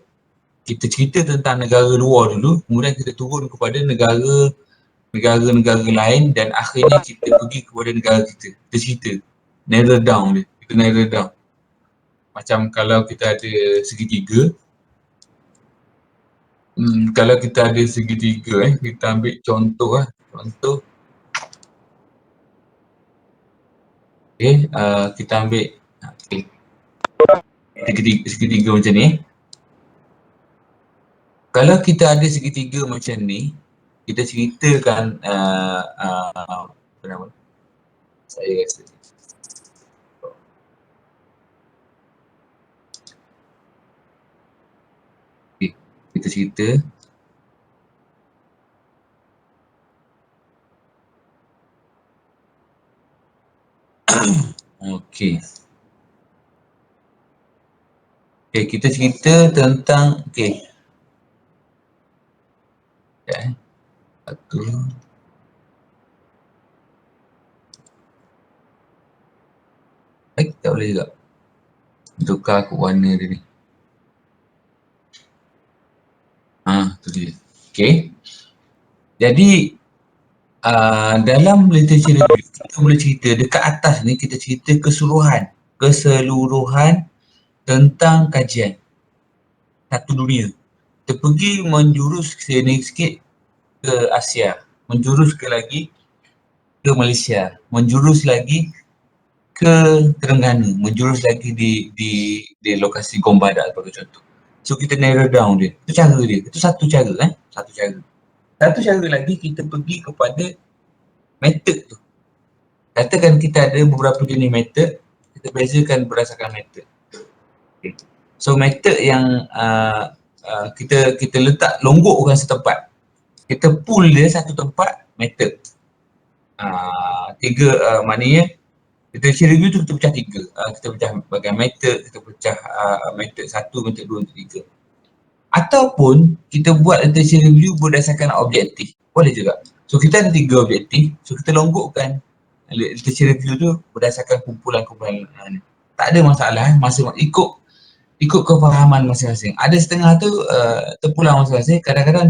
kita cerita tentang negara luar dulu, kemudian kita turun kepada negara-negara lain dan akhirnya kita pergi kepada negara kita. Kita cerita, narrow down dia, kita narrow down. Macam kalau kita ada segitiga, kalau kita ada segitiga kita ambil contoh lah, contoh. Okay, kita ambil segitiga macam ni. Kalau kita ada segitiga macam ni, kita ceritakan apa nama? Saya rasa okay, kita cerita okay. Okay, kita cerita tentang satu tak boleh juga tukar aku warna dia ni. Tu dia. Okay. Jadi dalam literature review kita boleh cerita dekat atas ni, kita cerita keseluruhan tentang kajian satu dunia. Kita pergi menjurus sini sikit ke Asia, menjurus ke lagi ke Malaysia, menjurus lagi ke Terengganu, menjurus lagi di lokasi Gombadak sebagai contoh. So kita narrow down dia. Itu cara dia. Itu satu cara satu cara. Satu cara lagi kita pergi kepada method tu. Katakan kita ada beberapa jenis method, kita bezakan berdasarkan method. Okay. So method yang kita letak longgokkan setempat. Kita pull dia satu tempat, method. Maknanya literature review tu kita pecah tiga. Kita pecah bagian method, kita pecah method 1, method 2, method 3. Ataupun kita buat literature review berdasarkan objektif. Boleh juga. So kita ada 3 objektif, so kita longgokkan literature review tu berdasarkan kumpulan-kumpulan ni. Tak ada masalah, ikut kefahaman masing-masing. Ada setengah tu terpulang masing-masing, kadang-kadang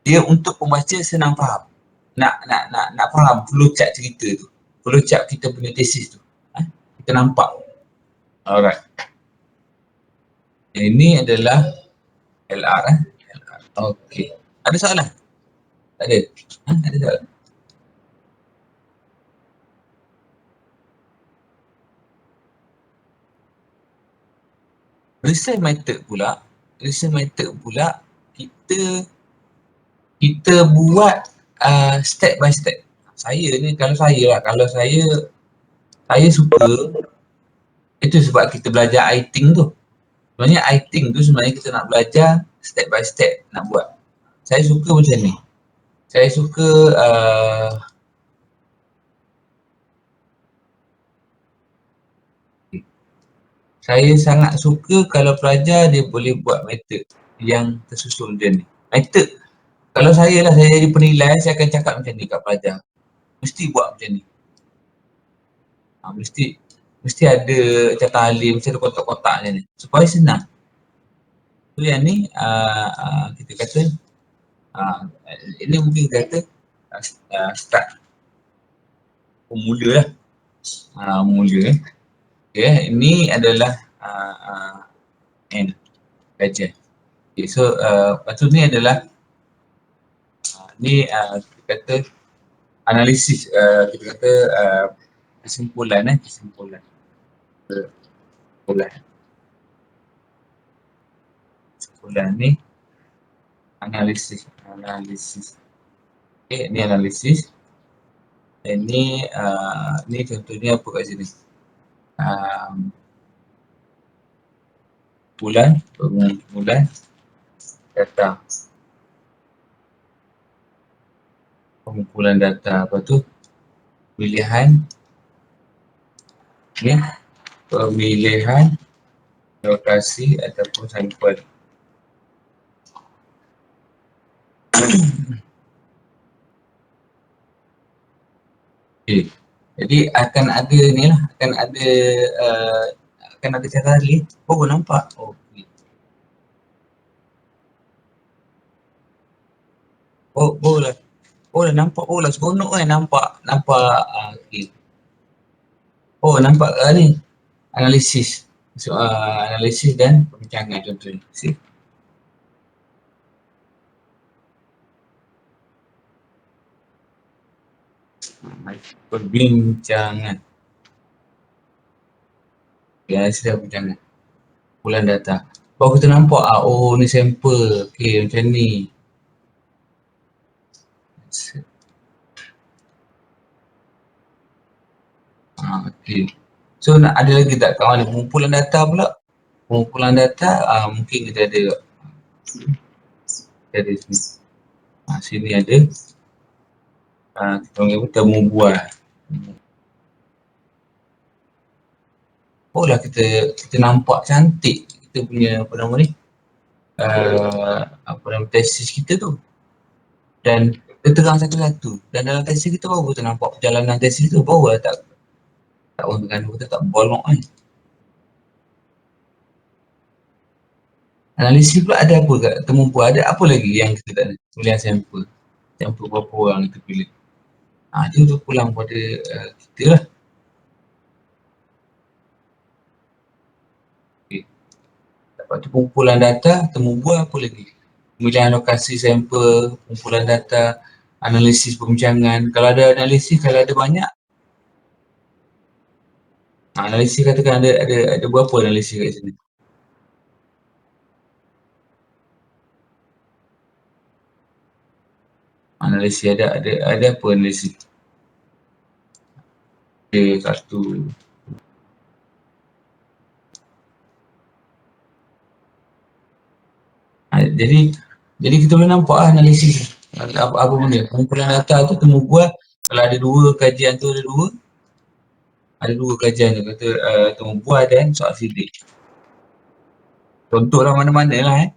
dia untuk pembaca senang faham. Nak faham flow chart cerita tu. Flow chart kita punya tesis tu. Kita nampak. Alright. Ini adalah LR LR. Okey. Ada soalan? Tak ada? Ada soalan? Research method pula kita buat step by step. Kalau saya suka, itu sebab kita belajar I-Think tu. Sebenarnya I-Think tu sebenarnya kita nak belajar step by step nak buat. Saya suka macam ni. Saya suka saya sangat suka kalau pelajar dia boleh buat method yang tersusun macam ni. Method, kalau saya jadi penilai, saya akan cakap macam ni kat pelajar. Mesti buat macam ni. Mesti ada catatan alih, mesti ada kotak-kotak macam ni. Supaya senang. So yang ni kita kata, ini mungkin kita kata start. Pemula lah. Mula. Okay, ini adalah N kajian. Okay, so lepas tu ni adalah ni kita kata analisis, kita kata kesimpulan ni analisis. Okay, ni analisis. Dan ni contohnya apa kat sini? Pengumpulan data. Pengumpulan data, apa tu? Pemilihan lokasi ataupun sampel. Okay. Jadi akan ada ni lah, akan ada cara lagi. Oh nampak. Oh, okay. Lah. Oh lah nampak. Oh lah seronok kan nampak. Okay. Oh nampak ni. Analisis. So, analisis dan perbincangan contohnya. See? Perbincangan. Ya, sudah perbincangan. Kumpulan data. Baru kita nampak oh ni sampel. Okay, macam ni. Okay. So nak ada lagi tak kat mana? Pengumpulan data pula. Pengumpulan data mungkin kita ada sini. Sini ada. Kita panggil apa? Temu buah. Oh lah kita nampak cantik kita punya apa nama ni tesis kita tu, dan kita terang satu-satu, dan dalam tesis kita baru kita nampak perjalanan tesis tu, baru lah tak orang Terengganu kita tak bolong kan. Analisis pula ada apa kat temu buah, ada apa lagi yang kita tak ada? Pilihan sampel berapa orang kita pilih, itu pulang pada kita lah. Lepas tu pengumpulan data, temu buah, apa lagi? Pemilihan lokasi sampel, pengumpulan data, analisis perbincangan. Kalau ada analisis, kalau ada banyak. Analisis katakan ada berapa analisis kat sini? Analisis ada apa analisis? Ada satu. Jadi kita boleh nampak analisis apa benda. Pengumpulan data tu temu buah, kalau ada dua kajian tu, ada dua kajian tu, kata temu buah dan soal sidik. Contohlah mana-mana lah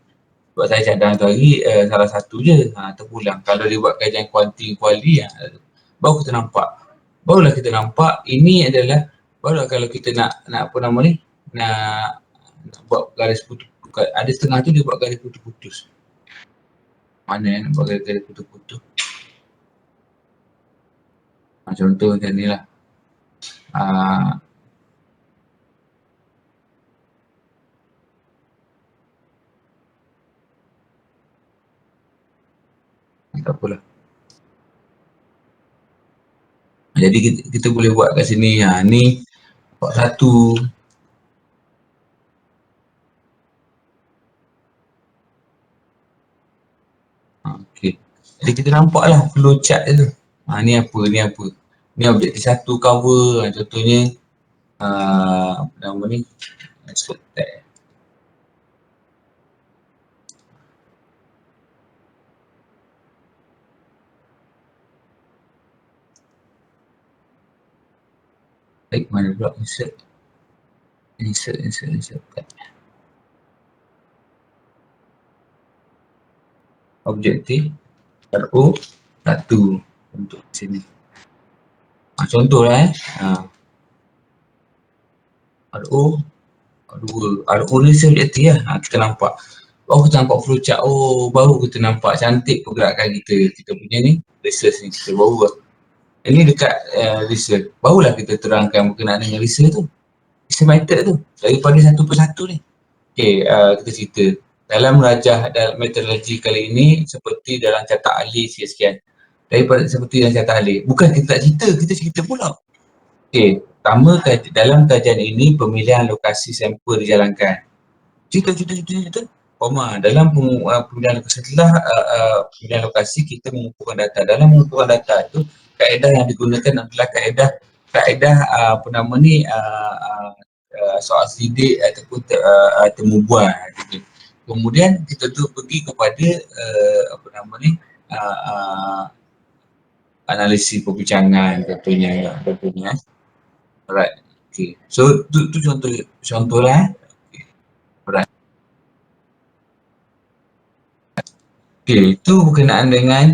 sebab saya cadang tu hari salah satu je terpulang. Kalau dia buat kajian kuanti kuali baru kita nampak. Barulah kita nampak ini adalah, barulah kalau kita nak apa nama ni, nak buat garis putus. Ada setengah tu dia buat garis putus-putus. Mana nak buat garis putus-putus? Contoh macam ni lah. Tak apalah. Jadi kita boleh buat kat sini. Ni buat satu. Okay. Jadi kita nampaklah flow chart tu. Ni apa. Ni objektif satu cover. Contohnya apa nama ni? Insert tag. Baik, mana pula insert tag. Objektif RO 1 untuk sini. Contohlah RO 2. RO ni objektif lah. Kita nampak. Baru kita nampak flowchart. Baru kita nampak cantik pergerakan kita. Kita punya ni research ni kita baru lah. Ini dekat research. Barulah kita terangkan berkenaan dengan research tu. Research method tu. Daripada satu persatu ni. Okay, kita cerita. Dalam rajah dalam metodologi kali ini seperti dalam catat ahli sekian. Daripada seperti dalam catat ahli. Bukan kita tak cerita, kita cerita pula. Okay, pertama dalam kajian ini pemilihan lokasi sampel dijalankan. Cerita. Dalam pemilihan lokasi, setelah pemilihan lokasi kita mengumpulkan data. Dalam mengumpulkan data itu kaedah yang digunakan adalah kaedah apa nama ni soal sidik ataupun temu buah. Kemudian kita tu pergi kepada apa nama ni analisis perbincangan contohnya. Alright. Okay. So tu contohlah. Okay. Alright. Okay, itu berkenaan dengan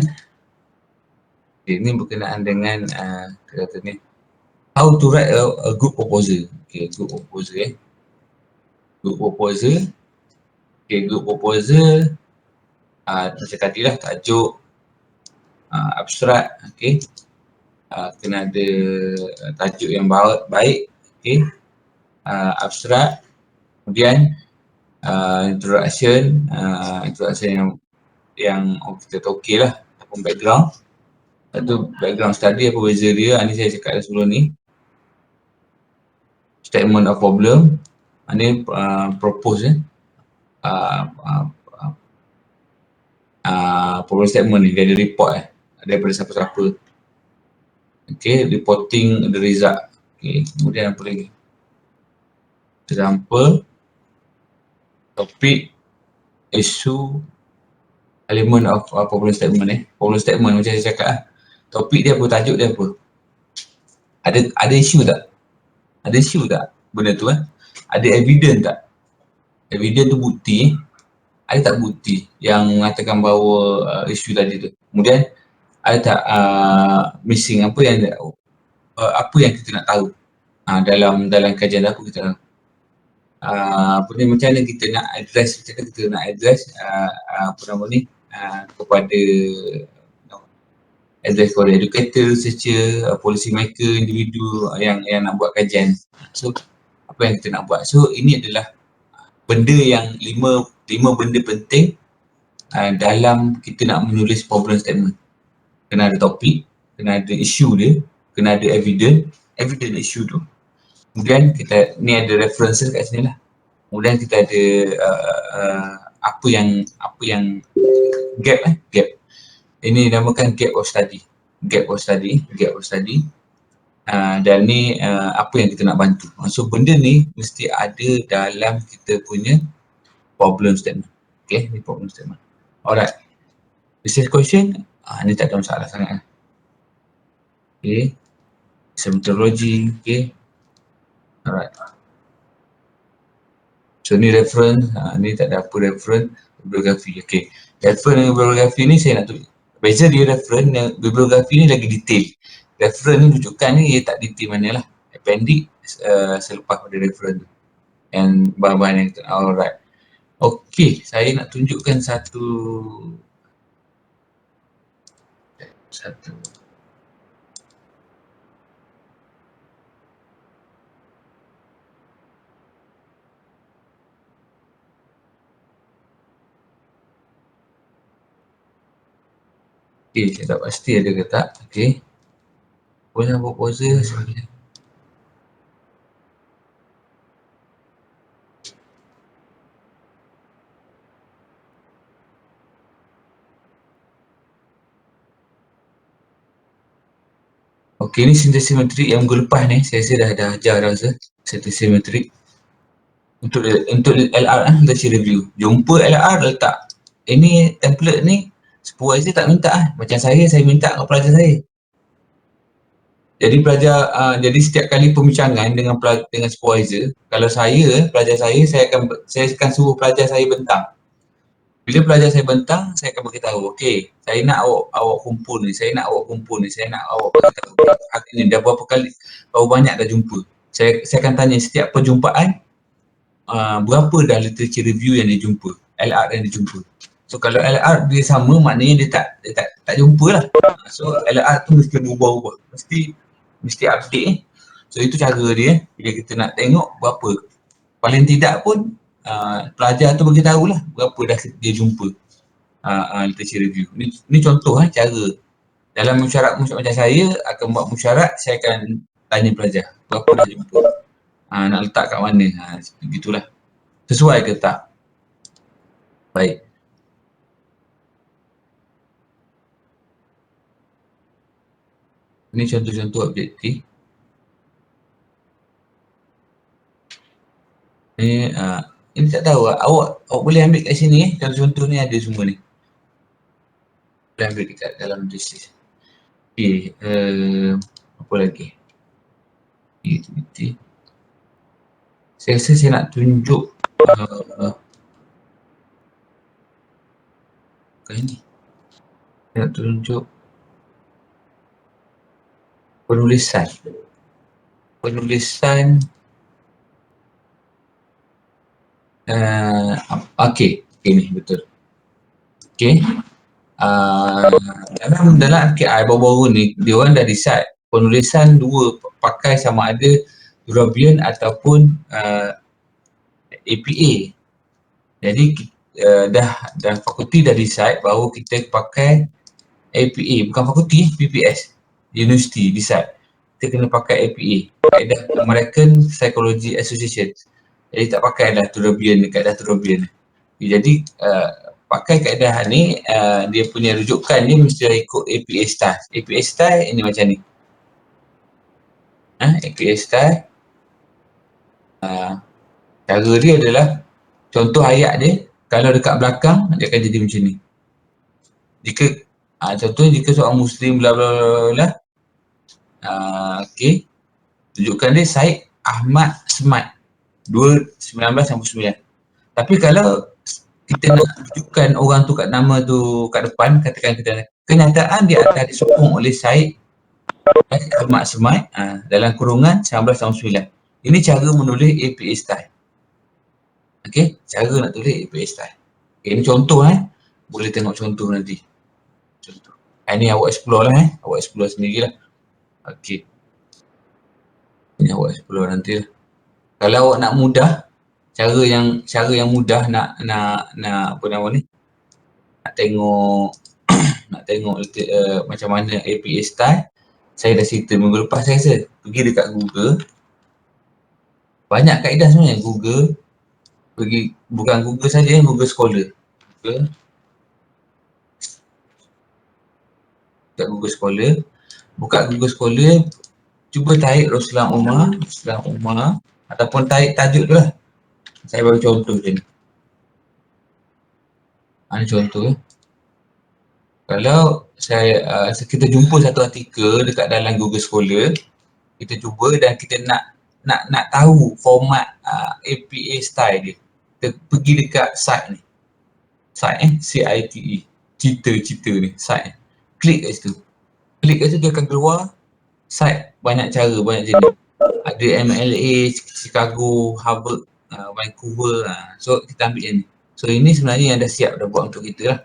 ini berkenaan dengan kata ni how to write a group proposal. Okay, group proposal Group proposal. Okay, group proposal. Macam tadi lah, tajuk, abstrak, okay. Kena ada tajuk yang baik, okay. Abstrak. Kemudian introduction yang kita tahu okey lah, ataupun background. Satu background study, apa beza dia, ni saya cakap dah sebelum ni. Statement of problem, ni propose problem statement ni, dia ada report daripada siapa-siapa. Okay, reporting the result. Okay, kemudian apa lagi? Example, topik, issue, element of problem statement Problem statement macam saya cakap lah. Topik dia apa, tajuk dia apa? Ada isu tak? Ada isu tak benda tu Ada evidence tak? Evidence tu bukti. Ada tak bukti yang mengatakan bahawa isu tadi tu? Kemudian ada tak missing apa yang kita nak tahu dalam kajian aku kita tahu. Macam mana kita nak address, kepada educator, researcher, policy maker, individu yang nak buat kajian. So apa yang kita nak buat? So ini adalah benda yang lima benda penting dalam kita nak menulis problem statement. Kena ada topik, kena ada isu dia, kena ada evidence isu tu. Kemudian kita ni ada references kat sini lah. Kemudian kita ada apa yang gap. Ini dinamakan gap of study. Dan ni apa yang kita nak bantu. So benda ni mesti ada dalam kita punya problem statement. Okay, ni problem statement. Alright. Business question, ni tak ada masalah sangat. Okay. Methodology, okay. Alright. So ni reference, ni tak ada apa reference, bibliografi. Okay. Reference dengan bibliografi ni saya nak tunjuk. Beza dia reference dan bibliografi ni lagi detail. Reference ni rujukan ni dia tak detail mana lah. Appendix selepas pada reference tu. And bahan-bahan yang alright. Okay, saya nak tunjukkan satu okay, saya tak pasti ada ke tak. Okay, boleh buat pause sebenarnya. Okay, ni synthesis metrik yang minggu lepas ni saya dah ajar dah rasa synthesis metrik. Untuk LR literature review. Jumpa LR letak. Ini template ni supervisor tak minta Macam saya minta ke pelajar saya. Jadi jadi setiap kali pembincangan dengan supervisor, kalau pelajar saya akan suruh pelajar saya bentang. Bila pelajar saya bentang, saya akan beritahu, okey, saya nak awak kumpul ni, saya nak awak beritahu. Hari ni dah berapa banyak dah jumpa. Saya akan tanya setiap perjumpaan, berapa dah literature review yang dia jumpa, LR yang dia jumpa. So kalau LR dia sama, maknanya dia tak jumpa lah. So LR tu mesti berubah-ubah, mesti update So itu cara dia, bila kita nak tengok berapa. Paling tidak pun pelajar tu beritahu lah berapa dah dia jumpa literature review. Ni contoh cara. Dalam musyarat macam saya akan buat musyarat, saya akan tanya pelajar berapa dah jumpa. Nak letak kat mana, begitulah. Sesuai ke tak? Baik. Ini contoh-contoh objektif. Ini tak tahu awak boleh ambil kat sini contoh-contoh ni ada semua ni. Boleh ambil dekat dalam thesis. Okay, apa lagi? Aktiviti. Saya rasa saya nak tunjuk ini. Saya nak tunjuk penulisan. penulisan okey ni betul. Okey. Dalam RKI baru-baru ni dia orang dah decide penulisan dua pakai sama ada European ataupun APA. Jadi dah fakulti dah decide bahawa kita pakai APA, bukan fakulti, PPS, university decide kita kena pakai APA, kaedah American Psychology Association. Jadi tak pakai dah European, kaedah European. Jadi pakai kaedah ni dia punya rujukan dia mesti ikut APA style. APA style ini macam ni. APA style cara dia adalah contoh ayat dia kalau dekat belakang dia akan jadi macam ni. Jika contohnya jika seorang Muslim bla bla bla bla okey, rujukan dia Syed Ahmad Smart 1999. Tapi kalau kita nak rujukan orang tu kat nama tu kat depan, katakan kita kenyataan dia akan disokong oleh Syed Ahmad Smart dalam kurungan 1999. Ini cara menulis APA style. Okey, cara nak tulis APA style. Okay, ini contoh boleh tengok contoh nanti. Contoh. Ini awak explore lah awak explore sendirilah. Okey. Ini awak explore nanti lah. Kalau awak nak mudah, cara yang mudah nak apa nama ni? Nak tengok macam mana APA style. Saya dah cerita minggu lepas saya rasa. Pergi dekat Google. Banyak kaedah sebenarnya Google. Bukan Google saja, Google Scholar. Google Scholar. Buka Google Scholar, cuba tarik Ruslan Umar ataupun tarik tajuk tu lah. Saya bagi contoh je ni. Ini contoh. Kalau kita jumpa satu artikel dekat dalam Google Scholar, kita cuba dan kita nak tahu format APA style dia. Kita pergi dekat site ni. Site CITE. Cerita ni, site. Klik kat situ. Klik kat situ dia akan keluar site banyak cara, banyak jenis. Ada MLA, Chicago, Harvard, Vancouver. So kita ambil yang ni. So ini sebenarnya yang dah siap dah buat untuk kita lah.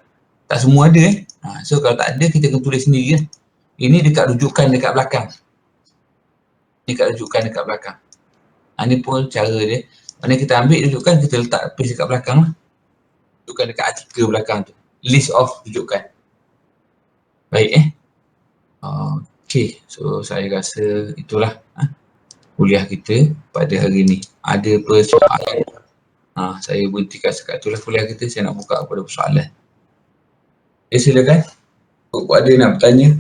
Tak semua ada so kalau tak ada kita kena tulis sendiri lah. Ini dekat rujukan dekat belakang. Ini dekat rujukan dekat belakang. Ini pun cara dia. Mana kita ambil rujukan, kita letak paste dekat belakang lah. Rujukan dekat artikel belakang tu. List of rujukan. Baik okay, so saya rasa itulah kuliah kita pada hari ni. Ada persoalan? Saya berhentikan sekat itulah kuliah kita. Saya nak buka kepada persoalan. Silakan. Kalau ada nak bertanya.